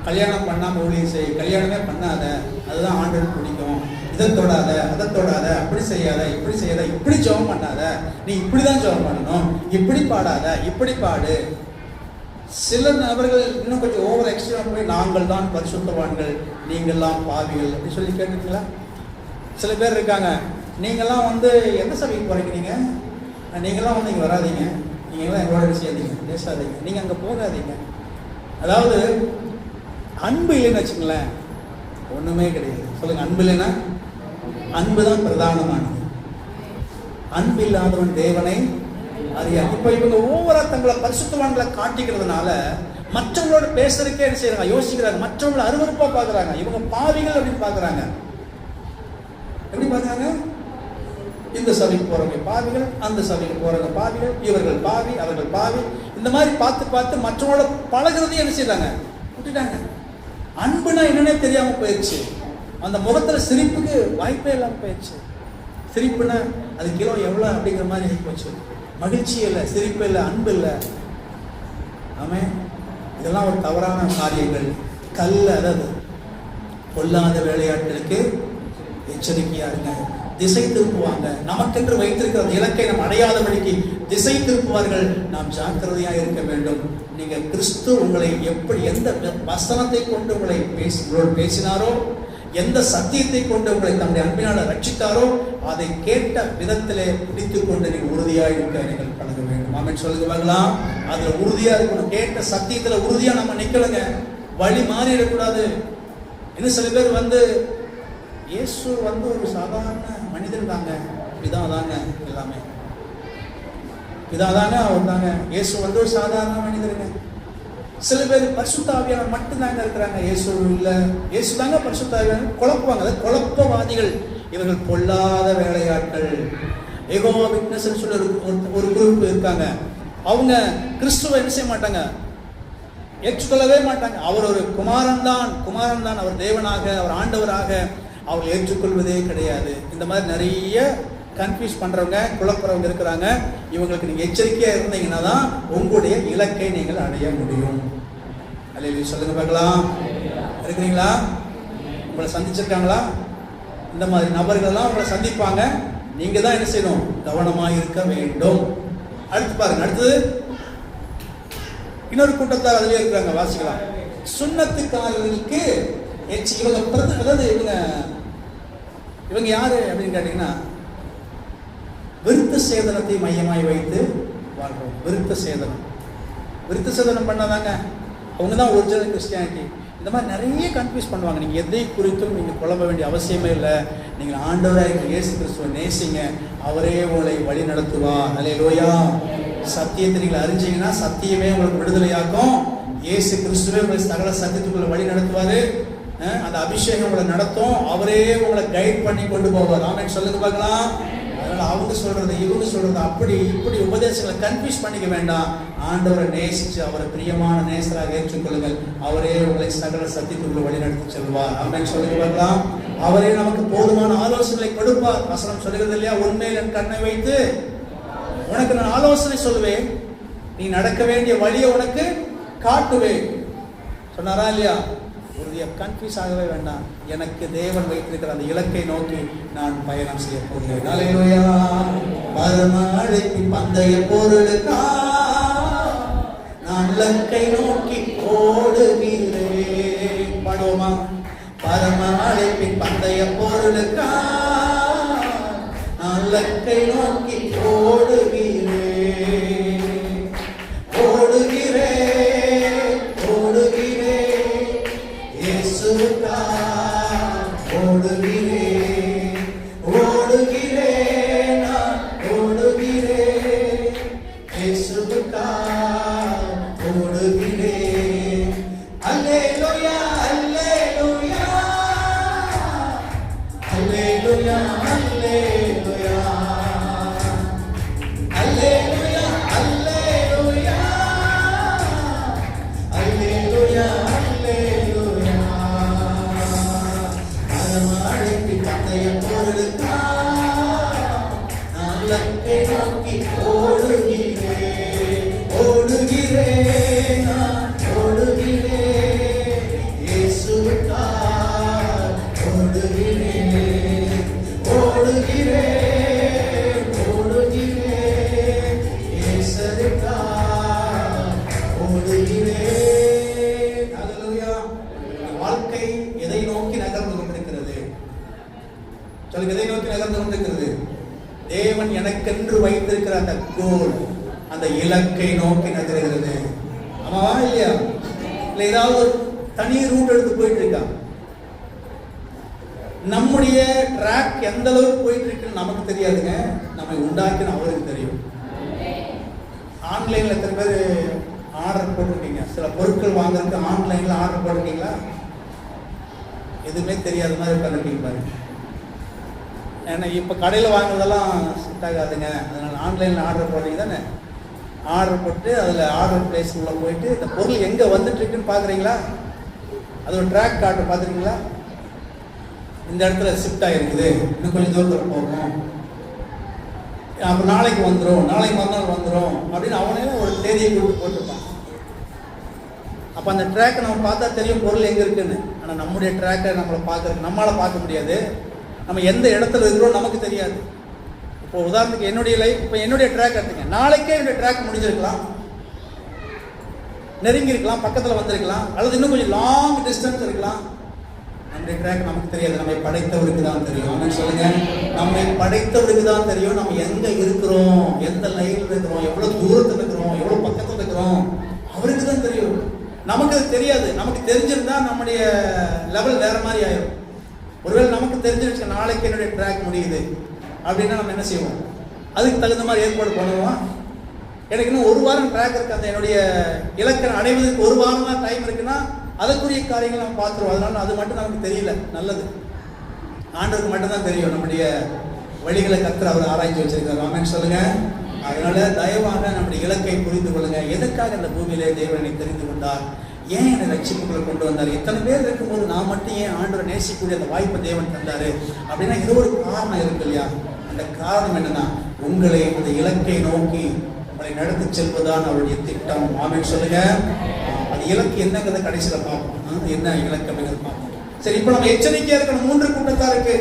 Speaker 1: கல்யாணம் பண்ணாம ஊழியம் செய், கல்யாணமே பண்ணாத, அதுதான் ஆண்டவருக்கு பிடிக்கும், இதை தொடாத, அதை தொடாத, அப்படி செய்யாத, இப்படி செய்யாத, இப்படி ஜெபம் பண்ணாத, நீ இப்படிதான் ஜெபம் பண்ணணும், இப்படி பாடாத, இப்படி பாடு. சில நபர்கள் இன்னும் கொஞ்சம் ஓவர் எக்ஸ்ட்ரீம் போய் நாங்கள் தான் பரிசுத்தவான்கள், நீங்கள்லாம் பாவிகள் அப்படி சொல்லி கேட்டுங்களா? சில பேர் இருக்காங்க, நீங்கள்லாம் எந்த சபைக்கு போறீங்க, நீங்கள்லாம் இங்கே வராதீங்க, நீங்கள்லாம் எங்களோட சேர்ந்தீங்க, பேசாதீங்க, நீங்கள் அங்கே போகாதீங்க. அதாவது அன்பு இல்லைன்னு வச்சுங்களேன், ஒன்றுமே கிடையாது. சொல்லுங்க, அன்பு இல்லைன்னா? அன்பு தான் பிரதானமானது. அன்பு இல்லாதவன் தேவனை அறியாது. இப்போ இவங்க ஓவரா தங்களை பரிசுத்தவான்களை காட்டிக்கிறதுனால மற்றவங்களோட பேசுறதுக்கே என்ன செய்யறாங்க? யோசிக்கிறாங்க. மற்றவங்களை அருவருப்பா பாக்குறாங்க. இவங்க பாவிகள் அப்படின்னு பாக்குறாங்க. எப்படி பாக்குறாங்க? இந்த சபைக்கு போறவங்க பாவிகள், அந்த சபைக்கு போறவங்க பாவிகள், இவர்கள் பாவி, அவர்கள் பாவி, இந்த மாதிரி பார்த்து பார்த்து மற்றவங்களோட பழகிறதையும் என்ன செய்யறாங்க? விட்டுட்டாங்க. அன்புனா என்னன்னே தெரியாம போயிடுச்சு. அந்த முகத்துல சிரிப்புக்கு வாய்ப்பே இல்லாம போயிடுச்சு. சிரிப்புனா அது கிலோ எவ்வளவு அப்படிங்கிற மாதிரி போச்சு. மகிழ்ச்சி இல்லை, சிரிப்பு இல்லை, அன்பு இல்லை. ஆமே, இதெல்லாம் ஒரு தவறான காரியங்கள். அதாவது பொல்லாத வேலையாட்களுக்கு எச்சரிக்கையா இருங்க. திசை திருப்புவாங்க. நமக்கென்று வைத்திருக்கிற இலக்கை நாம் அடையாதபடிக்கு திசை திருப்புவார்கள். நாம் ஜாக்கிரதையா இருக்க வேண்டும். நீங்க கிறிஸ்து உங்களை எப்படி, எந்த வசனத்தை கொண்டு உங்களை பேசினாரோ, எந்த சத்தியத்தை கொண்டு உங்களை தம்முடைய அன்பினால் ரட்சித்தாரோ, அதை கேட்ட விதத்திலே பிடித்துக் கொண்டு நீங்கள் உறுதியாக இருக்க நீங்கள் பழக வேண்டும். ஆமென் சொல்லுங்க பார்க்கலாம். அதுல உறுதியா இருக்கணும். கேட்ட சத்தியத்துல உறுதியா நம்ம நிக்கலங்க, வழி மாறிடக்கூடாது. இன்னும் சில பேர் இயேசு ஒரு சாதாரண மனிதர் தாங்க, இதாதாங்க எல்லாமே, இதாதாங்க அவர் தாங்க. இயேசு ஒரு சாதாரண மனிதருங்க. சில பேர் பரிசுத்த ஆவியானவர் மட்டும்தாங்க இருக்கிறாங்க, இயேசு இல்ல, இயேசு தாங்க பரிசுத்த ஆவியானவர். குழப்புவாங்க. குழப்பவாதிகள் இவர்கள், பொல்லாத வேலையாட்கள். யெகோவா விட்னஸ் சொல்லி ஒரு குரூப் இருக்காங்க. அவங்க கிறிஸ்துவை என்ன செய்ய மாட்டாங்க? ஏற்றுக்கொள்ளவே மாட்டாங்க. அவர் ஒரு குமாரன் தான், அவர் தேவனாக, அவர் ஆண்டவராக அவர் ஏற்றுக்கொள்வதே கிடையாது. இந்த மாதிரி நிறைய கன்ஃபியூஸ் பண்றவங்க, குழப்பறவங்க இருக்கிறாங்க. இவங்களுக்கு நீங்க எச்சரிக்கையா இருந்தீங்கன்னா தான் உங்களுடைய இலக்கை நீங்கள் அடைய முடியும். அல்லேலூயா சொல்லுங்க பார்க்கலாம். இருக்கிறீங்களா? உங்களை சந்திச்சிருக்காங்களா? இந்த மாதிரி நபர்கள் எல்லாம் உங்களை சந்திப்பாங்க. நீங்க தான் என்ன செய்யணும்? கவனமா இருக்க வேண்டும். அடுத்து பாருங்க, அடுத்தது இன்னொரு கூட்டத்தார் அதுல இருக்கிறாங்க, வாசிக்கலாம். சுன்னத்துக்காரர்களுக்கு இவங்க யாரு அப்படின்னு கேட்டீங்கன்னா, விருத்த சேதனத்தை மையமாய் வைத்து வாழ்றோம். விருத்த சேதனம் பண்ணாதாங்க அவங்க தான் ஒரிஜினல் கிறிஸ்டியானிட்டி. இந்த மாதிரி நிறைய கன்ஃபியூஸ் பண்ணுவாங்க. நீங்கள் எதை குறித்தும் நீங்கள் குழம்ப வேண்டிய அவசியமே இல்லை. நீங்கள் ஆண்டவராக இயேசு கிறிஸ்துவை நேசிங்க, அவரே உங்களை வழி நடத்துவார். அல்லேலூயா. சத்தியத்தை நீங்கள் அறிஞ்சீங்கன்னா சத்தியமே உங்களுக்கு விடுதலையாக்கும். இயேசு கிறிஸ்துவே உங்களை சகல சத்தியத்துக்குள்ள வழி நடத்துவாரு. அந்த அபிஷேகம் உங்களை நடத்தும். அவரே உங்களை கைட் பண்ணி கொண்டு போவார். ஆமென் சொல்லுங்க பார்க்கலாம். அதனால அவங்க சொல்றது இவங்க சொல்றது அப்படி இப்படி உபதேசங்களை கன்ஃபியூஸ் பண்ணிக்க வேண்டாம். ஆண்டவரை நேசிச்சு அவரை பிரியமான நேசராக ஏற்றுக்கொள்ளுங்கள். அவரே உங்களை சகல சத்தியத்துக்குள்ள வழி நடத்தி செல்வார். ஆமென் சொல்லுங்க பார்க்கலாம். அவரே நமக்கு போதுமான ஆலோசனைகளை கொடுப்பார். வசனம் சொல்லுகிறது இல்லையா, உண்மையில் என் கண்ணை வைத்து உனக்கு நான் ஆலோசனை சொல்லுவேன், நீ நடக்க வேண்டிய வழியை உனக்கு காட்டுவேன் சொன்னாரா இல்லையா? உறுதியாக கன்ஃபியூஸ் ஆகவே வேண்டாம். எனக்கு தேவன் வைத்திருக்கிற அந்த இலக்கை நோக்கி நான் பயணம் செய்ய போகிறேன். அல்லேலூயா. பரமழைப்பின் பந்தய பொருளுக்கா நான் இலக்கை நோக்கி ஓடுகிறேன். பாடுவோமா? பரமழைப்பின் பந்தய பொருளுக்கா நான் இலக்கை நோக்கி ஓடுகிறேன். வாழ்க்கை எதை நோக்கி நகர்ந்து கொண்டிருக்கிறது? சொல்லுங்க, எதை நோக்கி நகர்ந்து கொண்டிருக்கிறது? தேவன் எனக்கென்று வைத்திருக்கிற அந்த கோல், அந்த இலக்கை நோக்கி நகர்கிறது. ஆமாவா இல்லையா? இல்ல ஏதாவது ஒரு தனி ரூட் எடுத்து போயிட்டு இருக்கா? நம்முடைய ட்ராக் எந்த அளவுக்கு போயிட்டு இருக்குன்னு நமக்கு தெரியாதுங்க, நம்ம உண்டாக்கின அவருக்கு தெரியும். ஆன்லைன்ல எத்தனை பேர் ஆர்டர் போட்டிருக்கீங்க? சில பொருட்கள் வாங்குறதுக்கு ஆன்லைன்ல ஆர்டர் போட்டிருக்கீங்களா? எதுவுமே தெரியாத மாதிரி உட்காந்துருக்கீங்க பாருங்க. ஏன்னா இப்போ கடையில் வாங்குறதெல்லாம் செட் ஆகாதுங்க, அதனால் ஆன்லைனில் ஆர்டர் போடுறீங்க தானே. ஆர்டர் போட்டு அதில் ஆர்டர் பிளேஸ் உள்ள போயிட்டு இந்த பொருள் எங்கே வந்துட்டு இருக்குன்னு பார்க்குறீங்களா? அது ஒரு ட்ராக் கார்டு பார்த்துருக்கீங்களா? இந்த இடத்துல ஷிஃப்ட் ஆகிருக்குது, இன்னும் கொஞ்சம் தூரத்தில் போகணும், அப்போ நாளைக்கு வந்துடும், நாளைக்கு மறுநாள் வந்துடும் அப்படின்னு அவனே ஒரு தேதியை கொடுத்து போட்டிருப்பான். அப்போ அந்த ட்ராக்கை நம்ம பார்த்தா தெரியும் பொருள் எங்கே இருக்குன்னு. ஆனால் நம்முடைய ட்ராக்கை நம்மளால் பார்க்க முடியாது. நம்ம எந்த இடத்துல இருக்கிறோம் நமக்கு தெரியாது. இப்போ உதாரணத்துக்கு என்னுடைய லைஃப், இப்போ என்னுடைய ட்ராக் எடுத்துங்க. நாளைக்கே என்னுடைய ட்ராக் முடிஞ்சிருக்கலாம், நெருங்கி இருக்கலாம், பக்கத்தில் வந்திருக்கலாம், அல்லது இன்னும் கொஞ்சம் லாங் டிஸ்டன்ஸ் இருக்கலாம். நம்முடைய ட்ராக் நமக்கு தெரியாது. நம்மை படைத்தவருக்கு தான் தெரியும். அப்படின்னு சொல்லுங்க, நம்மை படைத்தவருக்கு தான் தெரியும் நம்ம எங்க இருக்கிறோம், எந்த லைன்ல இருக்கிறோம், எவ்வளவு தூரத்தில் இருக்கிறோம், எவ்வளவு பக்கத்தில் இருக்கிறோம், அவருக்கு தான் தெரியும். நமக்கு அது தெரியாது. நமக்கு தெரிஞ்சிருந்தா நம்முடைய லெவல் வேற மாதிரி ஆயிடும். ஒருவேளை நமக்கு தெரிஞ்சிருச்சு நாளைக்கு என்னுடைய ட்ராக் முடியுது அப்படின்னா நம்ம என்ன செய்வோம்? அதுக்கு தகுந்த மாதிரி ஏற்பாடு பண்ணுவோம். எனக்கு இன்னும் ஒரு வாரம் ட்ராக் இருக்கு, அந்த என்னுடைய இலக்கை அடைவதற்கு ஒரு வாரம் தான் டைம் இருக்குன்னா அதற்குரிய காரியங்கள் நம்ம பார்த்துருவோம். அதனால அது மட்டும் நமக்கு தெரியல, நல்லது. ஆண்டவருக்கு மட்டும்தான் தெரியும் நம்முடைய வழிகளை கர்த்தர் அவர் ஆராய்ச்சி வச்சிருக்காரு. ஆமென் சொல்லுங்க. அதனால தயவாக நம்முடைய இலக்கை புரிந்து கொள்ளுங்க. எதற்காக இந்த பூமியிலே தேவனை தெரிந்து கொண்டார், ஏன் என்னை ரட்சிப்புக்குள்ள கொண்டு வந்தார், எத்தனை பேர் இருக்கும்போது நான் மட்டும் ஏன் ஆண்டவரை நேசிக்கக்கூடிய அந்த வாய்ப்பை தேவன் தந்தாரு அப்படின்னா ஏதோ ஒரு காரணம் இருக்கு இல்லையா? அந்த காரணம் என்னன்னா, உங்களை அந்த இலக்கை நோக்கி உங்களை நடத்தி செல்வதுதான் அவருடைய திட்டம். ஆமென் சொல்லுங்க. அது இலக்கு என்னங்கிறத கடைசியில பார்ப்போம். என்ன இலக்கு அப்படிங்கிறத பார்ப்போம். சரி, இப்போ நம்ம எச்சரிக்கையா இருக்கணும். 3 கூட்டத்தாருக்கு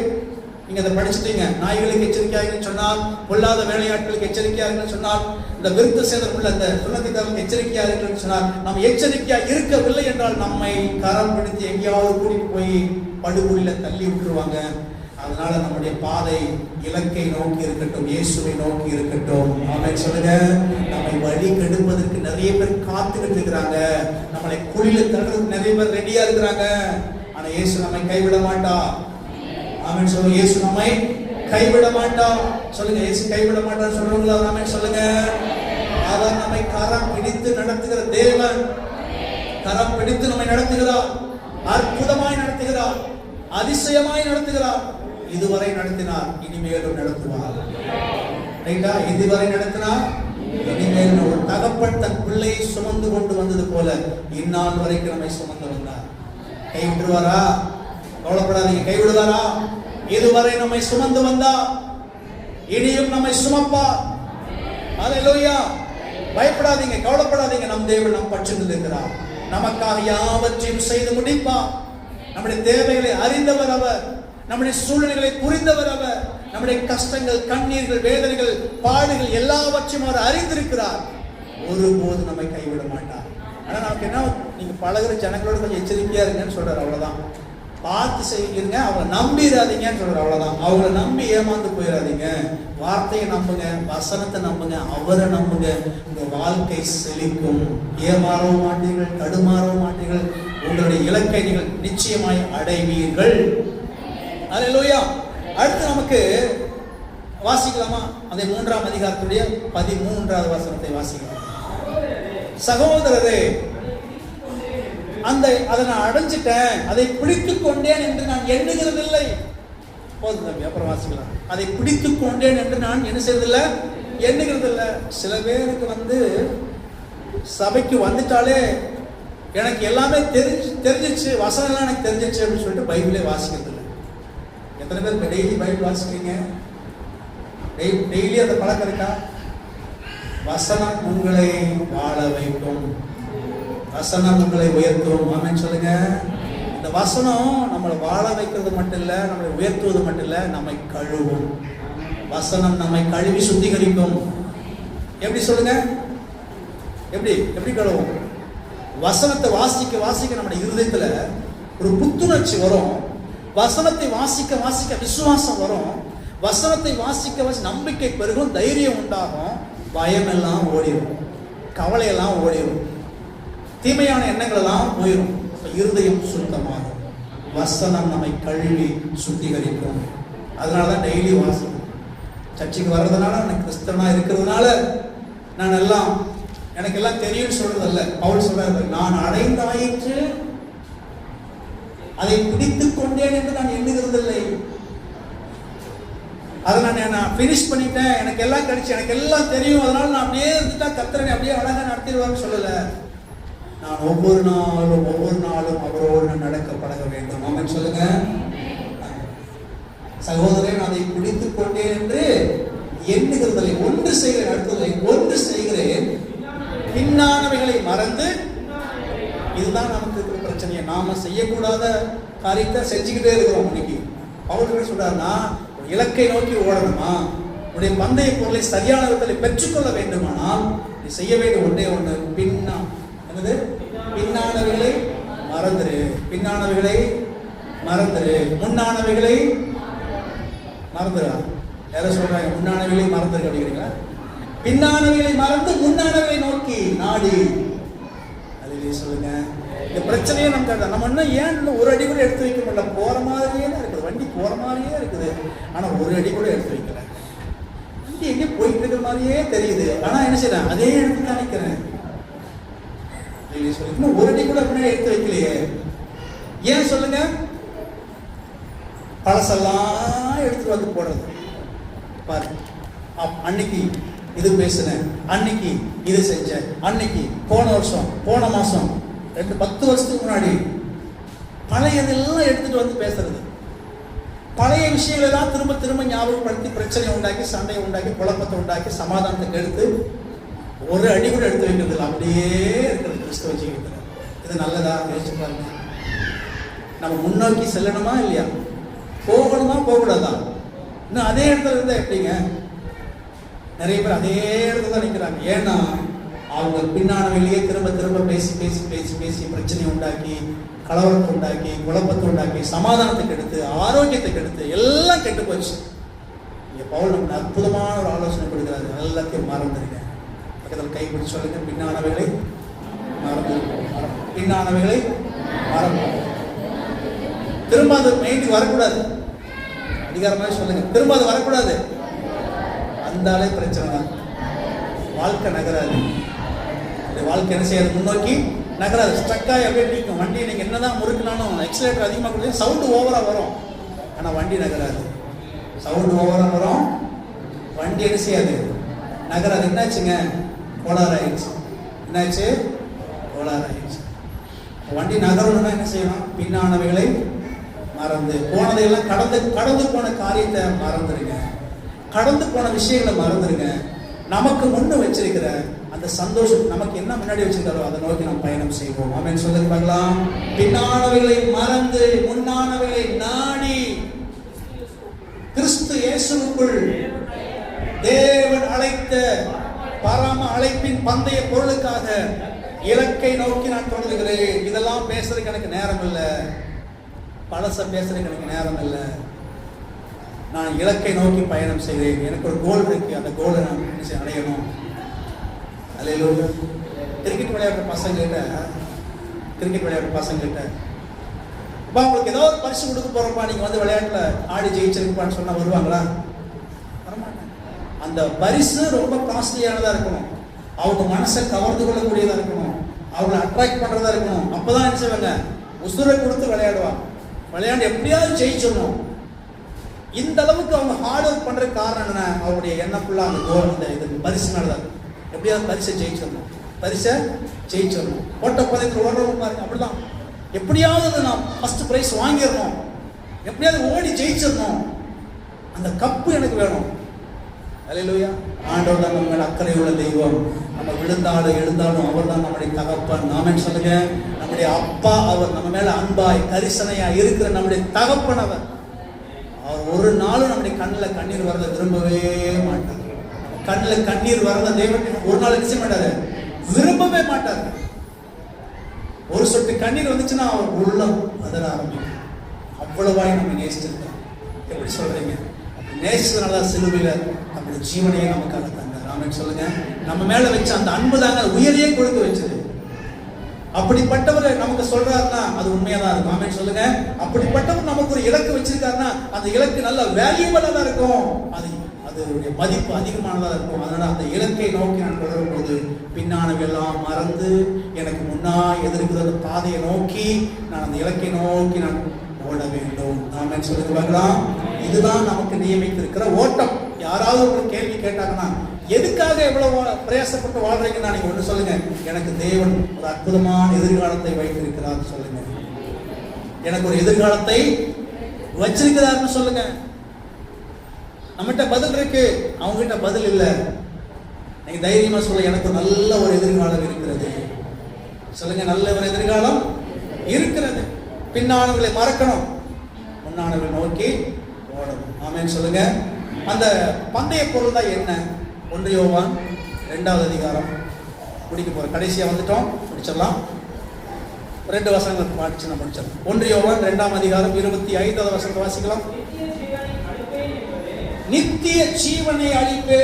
Speaker 1: நீங்க அதை படிச்சுட்டீங்க. நாய்களுக்கு எச்சரிக்கையாக சொன்னால், பொல்லாத வேலையாட்களுக்கு எச்சரிக்கையாக சொன்னால், இந்த விருத்த சேதம் உள்ள இந்த சுண்ணத்திற்கு எச்சரிக்கையாக இருக்குன்னு சொன்னால், நம்ம எச்சரிக்கையா இருக்கவில்லை என்றால் நம்மை கரம் பிடித்து எங்கேயாவது கூட்டிட்டு போய் படுகொலியில தள்ளி விட்டுருவாங்க. அதனால நம்முடைய பாதை இலக்கை நோக்கி இருக்கட்டும், இயேசுவை நோக்கி இருக்கட்டும். ஆமென் சொல்லுங்க. நம்மை வழி கெடுப்பதற்கு நிறைய பேர் காத்துக்கிட்டு இருக்கிறாங்க. நம்மளை குழியில தள்ளுறதுக்கு நிறைய பேர் ரெடியா இருக்கிறாங்க. ஆனா இயேசு நம்மை கைவிட மாட்டா. ஆமென் சொல்லுங்க. இயேசு நம்மை கைவிட மாட்டா. சொல்லுங்க, இயேசு கைவிட மாட்டான்னு சொல்றவங்களா? ஆமென் சொல்லுங்க. அவர் நம்மை கரம் பிடித்து நடத்துகிற தேவன். கரம் பிடித்து நம்மை நடத்துகிறார். அற்புதமாய் நடத்துகிறார். அதிசயமாய் நடத்துகிறார். இதுவரை நடத்தினார், இனிமேலும் நடத்துவார். ரைட்டா? இதுவரை நடத்தினார், இனிமேலும். ஒரு தகப்பன் தன் பிள்ளையை சுமந்து கொண்டு வந்தது போல இந்நாள் வரைக்கும் நம்மை சுமந்து வந்தார். கைவிடுவாரா? கவலைப்படாதீங்க. கைவிடுவாரா? இதுவரை நம்மை சுமந்து வந்தார், இனியும் நம்மை சுமப்பார். அல்லேலூயா. பயப்படாதீங்க, கவலைப்படாதீங்க. நம் தேவன் நம் பட்சத்தில் இருக்கிறார். நமக்காக யாவற்றையும் செய்து முடிப்பார். நம்முடைய தேவைகளை அறிந்தவர் அவர். நம்முடைய சூழ்நிலைகளை புரிந்தவர் அவர். நம்முடைய கஷ்டங்கள், கண்ணீர்கள், வேதனைகள், பாடுகள் எல்லாவற்றையும் அவர் அறிந்திருக்கிறார். ஒருபோது நம்மை கைவிட மாட்டார். ஆனா நமக்கு என்ன, நீங்க பழகிற ஜனங்களோட கொஞ்சம் எச்சரிக்கையா இருங்கன்னு சொல்றாரு. அவ்வளவுதான். பார்த்து செய்யுங்க, அவங்களை நம்பிடாதீங்கன்னு சொல்றாரு. அவ்வளவுதான். அவங்களை நம்பி ஏமாந்து போயிடாதீங்க. வார்த்தையை நம்புங்க, வசனத்தை நம்புங்க, அவரை நம்புங்க. உங்க வாழ்க்கை செழிக்கும். ஏமாறவும் மாட்டீர்கள், தடுமாறவும் மாட்டீர்கள். உங்களுடைய இலக்கை நீங்கள் நிச்சயமாய் அடைவீர்கள். அல்லேலூயா. அடுத்து நமக்கு வாசிக்கலாமா? அதை 3ஆம் அதிகாரத்துடைய 13வது வசனத்தை வாசிக்கலாம். சகோதரரே, அதை நான் அடைஞ்சிட்டேன், அதை பிடித்துக் கொண்டேன் என்று நான் எண்ணுகிறதில்லை. போதும் தம்பி, அப்புறம் வாசிக்கலாம். அதை பிடித்துக் கொண்டேன் என்று நான் என்ன செய்வதில்லை, எண்ணுகிறதில்லை. சில பேருக்கு சபைக்கு வந்துட்டாலே எனக்கு எல்லாமே தெரிஞ்சிச்சு, வசனம் எனக்கு தெரிஞ்சிச்சு அப்படின்னு சொல்லிட்டு பைபிளே வாசிக்கிறது இல்லை. எத்தனை பேர் டெய்லி பைபிள் வாசிக்கிறீங்க? டெய்லி அந்த பழக்கம் இருக்கா? வசனம் உங்களை வாழ வைக்கும். வசனம் உங்களை உயர்த்தும். ஆமென் சொல்லுங்க. இந்த வசனம் நம்மளை வாழ வைக்கிறது மட்டும் இல்ல, நம்மளை உயர்த்துவது மட்டும் இல்ல, நம்மை கழுவும். வசனம் நம்மை கழுவி சுத்திகரிக்கும். எப்படி சொல்லுங்க? எப்படி கழுவும்? வசனத்தை வாசிக்க வாசிக்க நம்முடைய இருதயத்துல ஒரு புத்துணர்ச்சி வரும். வசனத்தை வாசிக்க வாசிக்க விசுவாசம் வரும். வசனத்தை வாசிக்க வாசிக்க நம்பிக்கை பெருகும், தைரியம் உண்டாகும், பயம் எல்லாம் ஓடிடும், கவலை எல்லாம் ஓடிடும், தீமையான எண்ணங்கள் எல்லாம் போயிடும். இருதயம் சுத்தமாகும். வசனம் நம்மை கழுவி சுத்திகரிக்கும். அதனாலதான் டெய்லி வாசிக்கும். சர்ச்சைக்கு வர்றதுனால, எனக்கு கிறிஸ்தவனா இருக்கிறதுனால நான் எல்லாம் எனக்கு எல்லாம் தெரியும் சொல்றதல்ல. பவுல் சொல்றாரு, நான் அடைந்தாயிற்று, அதை பிடித்துக் கொண்டேன் என்று நான் எண்ணுகிறதில்லை. அதை நான் பினிஷ் பண்ணிட்டேன், எனக்கு எல்லாம் கிடைச்சு, எனக்கு எல்லாம் தெரியும், அதனால நான் அப்படியே இருந்துட்டா கர்த்தரை அப்படியே அழகா நடத்திடுவான்னு சொல்லல. நான் ஒவ்வொரு நாளும் அவரோடு நான் நடக்க பழக வேண்டும். ஆமென் சொல்லுங்க. சகோதரன், அதை பிடித்துக் கொண்டேன் என்று எண்ணுகிறதில்லை. ஒன்று செய்கிறேன், அடுத்ததில்லை, ஒன்று செய்கிறேன், பின்னானவைகளை மறந்து. இதுதான் நமக்கு இருக்கிற பிரச்சனையை. நாம செய்யக்கூடாத காரியத்தை செஞ்சுக்கிட்டே இருக்கிறோம். இன்னைக்கு பவுல் சொல்றாருன்னா, இலக்கை நோக்கி ஓடணுமா, உன்னுடைய பந்தய பொருளை சரியான விதத்தில் பெற்றுக்கொள்ள வேண்டுமானால் நீ செய்ய வேண்டிய ஒன்றே ஒன்று, பின்னானவைகளை மறந்துரு. பின்னானவைகளை மறந்துரு, முன்னானவைகளை மறந்துடா. யாரும் சொல்றாங்க முன்னானவைகளை மறந்துரு அப்படிங்கிறீங்களா? பின்னானவைகளை மறந்து முன்னானவை நோக்கி நாடி. அதுவே சொல்லுங்க. இந்த பிரச்சனையே நம்ம இன்னும் ஏன் ஒரு அடி கூட எடுத்து வைக்க முடியல? போற மாதிரியே இருக்குது, வண்டி போற மாதிரியே இருக்குது, ஆனா ஒரு அடி கூட எடுத்து வைக்கல. வண்டி எங்கே போயிட்டு இருக்கிற மாதிரியே தெரியுது, ஆனா என்ன செய்யறேன், அதே எடுத்து தான் நினைக்கிறேன். இன்னும் ஒரு அடி கூட அப்படியே எடுத்து வைக்கலையே. ஏன் சொல்லுங்க? பழசெல்லாம் எடுத்து வந்து போடுறது. பாரு, அன்னைக்கு இது பேசுனேன், அன்னைக்கு இது செஞ்சேன், அன்னைக்கு போன வருஷம், போன மாசம், 10 வருஷத்துக்கு முன்னாடி பழையதெல்லாம் எடுத்துட்டு வந்து பேசுறது. பழைய விஷயங்களை எல்லாம் திரும்ப திரும்ப ஞாபகப்படுத்தி பிரச்சனையை உண்டாக்கி, சண்டையை உண்டாக்கி, குழப்பத்தை உண்டாக்கி, சமாதானத்தை எடுத்து ஒரு அடி கூட எடுத்து வைக்கிறது இல்லை. அப்படியே இருக்கிறது கிறிஸ்தவ ஜீவிதத்தில். இது நல்லதா? யோசிச்சு பாருங்க. நம்ம முன்னோக்கி செல்லணுமா இல்லையா? போகணுமா போகக்கூடாதா? இன்னும் அதே இடத்துல இருந்தா எப்படிங்க? நிறைய பேர் அதே இடத்துல தான் நிற்கிறாங்க. ஏன்னா அவங்க பின்னானவையிலேயே திரும்ப திரும்ப பேசி பேசி பேசி பேசி பிரச்சனையை உண்டாக்கி, கலவரத்தை உண்டாக்கி, குழப்பத்தை உண்டாக்கி, சமாதானத்தை கெடுத்து, ஆரோக்கியத்தை கெடுத்து, எல்லாம் கெட்டு போச்சு. இங்கே பவுல் நமக்கு அற்புதமான ஒரு ஆலோசனை கொடுக்குறாரு. எல்லாத்தையும் மறந்துருங்க. பக்கத்தில் கை பிடிச்சி சொல்லுங்க, பின்னானவைகளை மறந்து, பின்னானவைகளை மறந்து. திரும்ப அது மைண்டுக்கு வரக்கூடாது. அதிகாரமாக சொல்லுங்க, திரும்ப அது வரக்கூடாது. வந்தாலே பிரச்சனை தான். வாழ்க்கை நகராது. வாழ்க்கை என்ன செய்யாது? முன்னோக்கி நகராது. ஸ்ட்ரக்காக அப்படியே நிற்கும். வண்டியை நீங்கள் என்னதான் முறுக்குனாலும், எக்ஸலேட்டர் அதிகமாக கொடுத்து சவுண்டு ஓவராக வரும், ஆனால் வண்டி நகராது. சவுண்டு ஓவராக வரும், வண்டி என்ன செய்யாது? நகராது. என்னாச்சுங்க? கோளாறு ஆயிடுச்சு. என்னாச்சு? கோளாறு ஆயிடுச்சு. வண்டி நகரணும்னா என்ன செய்யணும்? பின்னானவைகளை மறந்து, போனதையெல்லாம் கடந்து போன காரியத்தை மறந்துடுங்க. கடந்து போன விஷயங்களை மறந்துடுங்க. நமக்கு முன்ன வச்சிருக்கிற அந்த சந்தோஷம், நமக்கு என்ன முன்னாடி வச்சிருக்காரோ அதை நோக்கி நாம் பயணம் செய்வோம். ஆமென் சொல்லுங்க பார்க்கலாம். பின்னானவைகளை மறந்து முன்னானவைகளை நாடி கிறிஸ்து இயேசுவுக்குள் தேவன் அழைத்த பரம அழைப்பின் பந்தய பொருளுக்காக இலக்கை நோக்கி நான் தொடர்கிறேன். இதெல்லாம் பேசுறதுக்கு எனக்கு நேரம் இல்லை, பழச பேசுறதுக்கு எனக்கு நேரம் இல்லை. நான் இலக்கை நோக்கி பயணம் செய்கிறேன். எனக்கு ஒரு கோல் இருக்கு, அந்த கோலை நான் அடையணும். அல்லேலூயா. கிரிக்கெட் விளையாடுற பசங்கிட்ட அப்பா உங்களுக்கு ஏதோ ஒரு பரிசு கொடுக்க போறப்பா, நீங்க வந்து விளையாட்டுல ஆடி ஜெயிச்சிருப்பான்னு சொன்னா வருவாங்களா? வரமாட்டாங்க. அந்த பரிசு ரொம்ப காஸ்ட்லியானதா இருக்கணும், அவங்க மனசை கவர்ந்து கொள்ளக்கூடியதா இருக்கணும், அவங்களை அட்ராக்ட் பண்றதா இருக்கணும். அப்பதான் என்ன செய்வாங்க? உசுரை கொடுத்து விளையாடுவாங்க. விளையாண்டு எப்படியாவது ஜெயிச்சிடணும். இந்த அளவுக்கு அவங்க ஹார்ட் ஒர்க் பண்ற காரணம் என்ன? அவருடைய எண்ணம் ஃபுல்லா அந்த கோல், அந்த இது பரிசுனாலதான். எப்படியாவது பரிசை ஜெயிச்சிடணும். ஓட்ட பந்தயத்தில் ஓடுறவங்க பாருங்க, அப்படிதான். எப்படியாவது நான் ஃபர்ஸ்ட் பிரைஸ் வாங்கிடணும், எப்படியாவது ஓடி ஜெயிச்சிடணும், அந்த கப்பு எனக்கு வேணும். அல்லேலூயா. ஆண்டவர் தான் நம்ம மேல அக்கறை உள்ள தெய்வம். நம்ம விழுந்தாலும் எழுந்தாலும் அவர் தான் நம்முடைய தகப்பன். ஆமென் சொல்லுங்க. நம்முடைய அப்பா அவர். நம்ம மேல அன்பாய் கரிசனையா இருக்கிற நம்முடைய தகப்பன் அவர். அவர் ஒரு நாளும் நம்முடைய கண்ணில் கண்ணீர் வரத விரும்பவே மாட்டார். கண்ணில் கண்ணீர் வரத தேவன் ஒரு நாள் நிச்சயம் மாட்டாரு, விரும்பவே மாட்டார். ஒரு சொட்டு கண்ணீர் வந்துச்சுன்னா அவர் உள்ளம் அதர ஆரம்பிக்கும். அவ்வளவாய் நம்ம நேசிச்சிருக்கோம். எப்படி சொல்றீங்க? நேசிச்சதுனால சிலுவையில நம்முடைய ஜீவனையே நமக்காக தந்தார். ஆமென் சொல்லுங்க. நம்ம மேல வச்ச அந்த அன்பு தாங்க உயிரையே கொடுக்க வச்சது. அப்படிப்பட்டவர் நமக்கு சொல்றாருன்னா அது உண்மையாதான் இருக்கும். ஆமென் சொல்லுங்க. அப்படிப்பட்டவர் நமக்கு ஒரு இலக்கு வச்சிருக்காருன்னா அந்த இலக்கு நல்ல வேல்யூபிளா தான் இருக்கும். அதனுடைய மதிப்பு அதிகமானதா இருக்கும். அதனால அந்த இலக்கை நோக்கி நான் தொடரும் போது பின்னானவெல்லாம் மறந்து எனக்கு முன்னா எதிர்க்கிற அந்த பாதையை நோக்கி நான் அந்த இலக்கை நோக்கி நான் ஓட வேண்டும். ஆமென் சொல்லுங்க பார்க்கலாம். இதுதான் நமக்கு நியமித்திருக்கிற ஓட்டம். யாராவது ஒரு கேள்வி கேட்டாங்கன்னா எதுக்காக எவ்வளவு பிரயாசப்பட்டு வாழ்றீங்கன்னா நீங்க ஒண்ணு சொல்லுங்க, எனக்கு தேவன் ஒரு அற்புதமான எதிர்காலத்தை வைத்திருக்கிறார் சொல்லுங்க. எனக்கு ஒரு எதிர்காலத்தை வச்சிருக்கிறாருன்னு சொல்லுங்க. நம்மகிட்ட பதில் இருக்கு, அவங்க கிட்ட பதில் இல்லை. நீங்க தைரியமா சொல்ல, எனக்கு நல்ல ஒரு எதிர்காலம் இருக்கிறது சொல்லுங்க. நல்ல ஒரு எதிர்காலம் இருக்கிறது. பின்னானவர்களை மறக்கணும், முன்னானவர்களை நோக்கி ஓடணும். ஆமென் சொல்லுங்க. அந்த பந்தய பொருள் தான் என்ன? 1 யோவான் 2வது அதிகாரம் முடிக்க போறோம். கடைசியா வந்துட்டோம், முடிச்சிடலாம். 2 வசனங்கள் பாடிச்சு நம்ம முடிச்சிடலாம். 1 யோவான் 2ஆம் அதிகாரம் 25வது வசனத்தை வாசிக்கலாம். நித்திய ஜீவனை அளிப்பே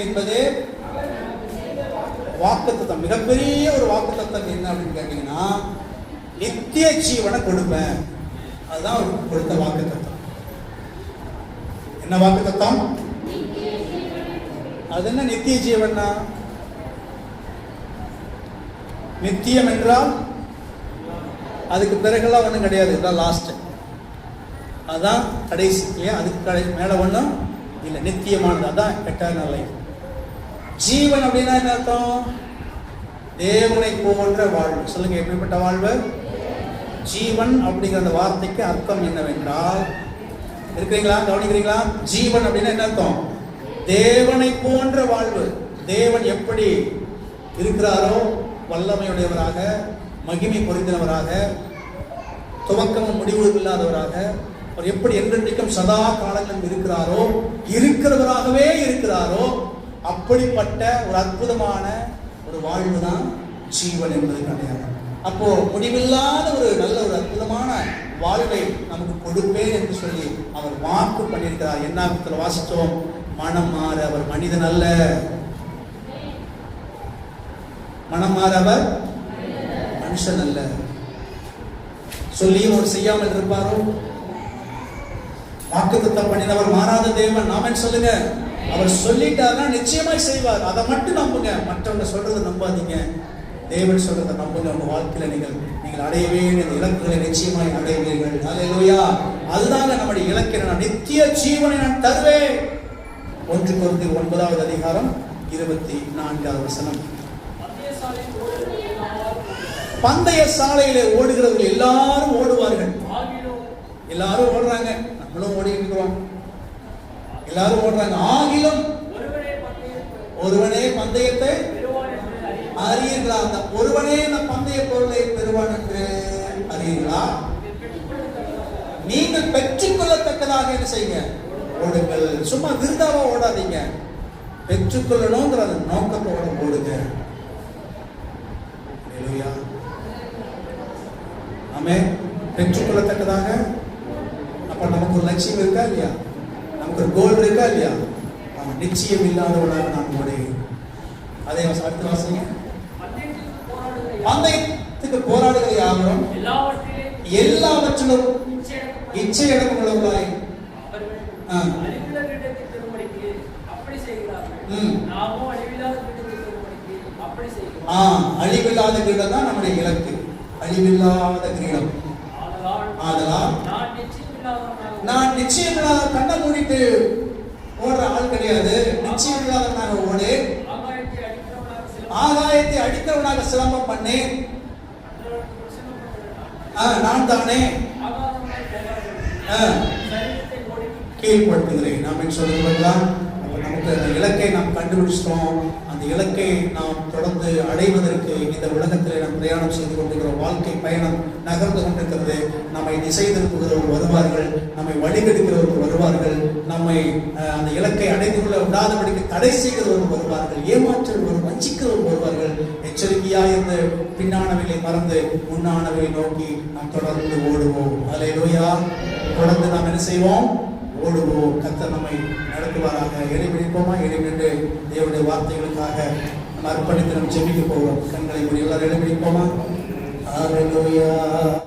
Speaker 1: என்பது வாக்குத்தத்தம். மிகப்பெரிய ஒரு வாக்குத்தத்தம் என்ன அப்படின்னு கேட்டீங்கன்னா, நித்திய ஜீவனை கொடுப்பேன். அதுதான் ஒரு கொடுத்த வாக்குத்தத்தம். என்ன வாக்குத்தத்தம்? அது என்ன நித்திய ஜீவன்னா? நித்தியம் என்றால் அதுக்கு பிறகுலாம் ஒன்றும் கிடையாது, இதுதான் லாஸ்ட், அதுதான் கடைசி இல்லையா? அதுக்கு மேல ஒன்றும் இல்லை, நித்தியமானது, அதான் எட்டர்னல் லைஃப். ஜீவன் அப்படின்னா என்ன அர்த்தம்? தேவனை போன்ற வாழ்வு. சொல்லுங்க, எப்படிப்பட்ட வாழ்வு? ஜீவன் அப்படிங்கிற அந்த வார்த்தைக்கு அர்த்தம் என்னவென்றால் இருக்கிறீங்களா? கவனிக்கிறீங்களா? ஜீவன் அப்படின்னா என்ன அர்த்தம்? தேவனை போன்ற வாழ்வு. தேவன் எப்படி இருக்கிறாரோ, வல்லமையுடையவராக, மகிமை பொருந்தினவராக, துவக்கமும் முடிவும் இல்லாதவராக, அவர் எப்படி என்றென்றைக்கும் சதா காலங்களும் இருக்கிறாரோ, இருக்கிறவராகவே இருக்கிறாரோ, அப்படிப்பட்ட ஒரு அற்புதமான ஒரு வாழ்வு தான் ஜீவன் என்பது கிடையாது. அப்போ முடிவில்லாத ஒரு நல்ல ஒரு அற்புதமான வாழ்வை நமக்கு கொடுப்பேன் என்று சொல்லி அவர் வாக்கு பண்ணியிருக்கிறார். என்ன வாசித்தோம்? மனம் மாற அவர் மனிதன் அல்ல. மனம் மாற அவர் மனுஷன் அல்ல. சொல்லியும் அவர் செய்யாமல் இருப்பாரோ? வாக்குத்தத்தம் பண்ணினவர் மாறாத தேவன். நாம சொல்லுங்க, அவர் சொல்லிட்டாருன்னா நிச்சயமாய் செய்வார். அதை மட்டும் நம்புங்க. மற்றவங்க சொல்றதை நம்பாதீங்க. தேவன் சொல்றதை நம்புங்க. உங்க வாழ்க்கையில நீங்கள் அடையவே இந்த இலக்குகளை நிச்சயமாய் அடைவீர்கள். அல்லேலூயா. அதுதாங்க நம்முடைய இலக்கு. நான் நித்திய ஜீவனை நான் தருவேன். 1 கொரிந்தியர் 9வது அதிகாரம் 24வது வசனம். பந்தய சாலையிலே ஓடுகிறவர்கள் எல்லாரும் ஓடுவார்கள். எல்லாரும் ஓடுறாங்க, நம்மளும் ஓடிட்டு இருக்கிறோம். எல்லாரும் ஓடுறாங்க. ஆகிலும் ஒருவனே பந்தயத்தை அறியீர்களா? அந்த ஒருவனே அந்த பந்தய பொருளை பெறுவான் என்று அறியீர்களா? நீங்கள் பெற்றுக்கொள்ளத்தக்கதாக என்ன செய்யுங்க? ஓடுங்கள். சும்மா விருதாவா ஓடாதீங்க. பெற்றுக்கொள்ளணுங்கிற அந்த நோக்கத்தோட ஓடுங்க. ஆமென். பெற்றுக்கொள்ளத்தக்கதாக. அப்ப நமக்கு ஒரு லட்சியம் இருக்கா இல்லையா? நமக்கு ஒரு கோல் இருக்கா இல்லையா? நிச்சயம் இல்லாதவனாக நான் ஓடுகிறேன். அதே அடுத்த வாசிங்க. பந்தயத்துக்கு போராடுகிற யாவரும் எல்லாவற்றிலும் இச்சை அடக்கமுள்ளவர்களாய் அழிவில்லாத கிரீடம் தான் நம்முடைய இலக்கு. அழிவில்லாத கிரீடம். ஆதலால் நான் நிச்சயம் இல்லாத கண்ணை மூடிட்டு ஓடுற ஆள் கிடையாது. நிச்சயம் இல்லாதவனாக ஓடு. ஆகாயத்தை அடிக்கிறவனாக சிலம்பம் பண்ணேன். நான் தானே கீழ்படுத்துகிறேன். நாம் சொல்லுவதுதான். நமக்கு அந்த இலக்கை நாம் கண்டுபிடிச்சிட்டோம். அந்த இலக்கை நாம் தொடர்ந்து அடைவதற்கு இந்த உலகத்தில் நாம் பிரயாணம் செய்து கொண்டிருக்கிறோம். வாழ்க்கை பயணம் நகர்ந்து கொண்டிருக்கிறது. நம்மை திசை திருப்புகிறவர்கள் வருவார்கள், நம்மை வழிகெடுக்கிறவர்கள் வருவார்கள், நம்மை அந்த இலக்கை அடைந்து கொள்ள விடாதபடிக்கு தடை செய்கிறவர்கள் வருவார்கள், ஏமாற்றுகிறவர்கள், வஞ்சிக்கிறவர்கள் வருவார்கள். எச்சரிக்கையாயிருந்து பின்னானவைகளை மறந்து முன்னானவை நோக்கி நாம் தொடர்ந்து ஓடுவோம். அல்லேலூயா. தொடர்ந்து நாம் என்ன செய்வோம்? ஓடுவோம். கர்த்தர் நம்மை நடத்துவாராக. இடைபிடிப்போமா? இடைபிடித்து தேவனுடைய வார்த்தைகளுக்காக நம்ம அர்ப்பணித்து நம்ம ஜெபிக்க போவோம். கண்களை மூடி எல்லாரும் இடைபிடிப்போமா? அல்லேலூயா.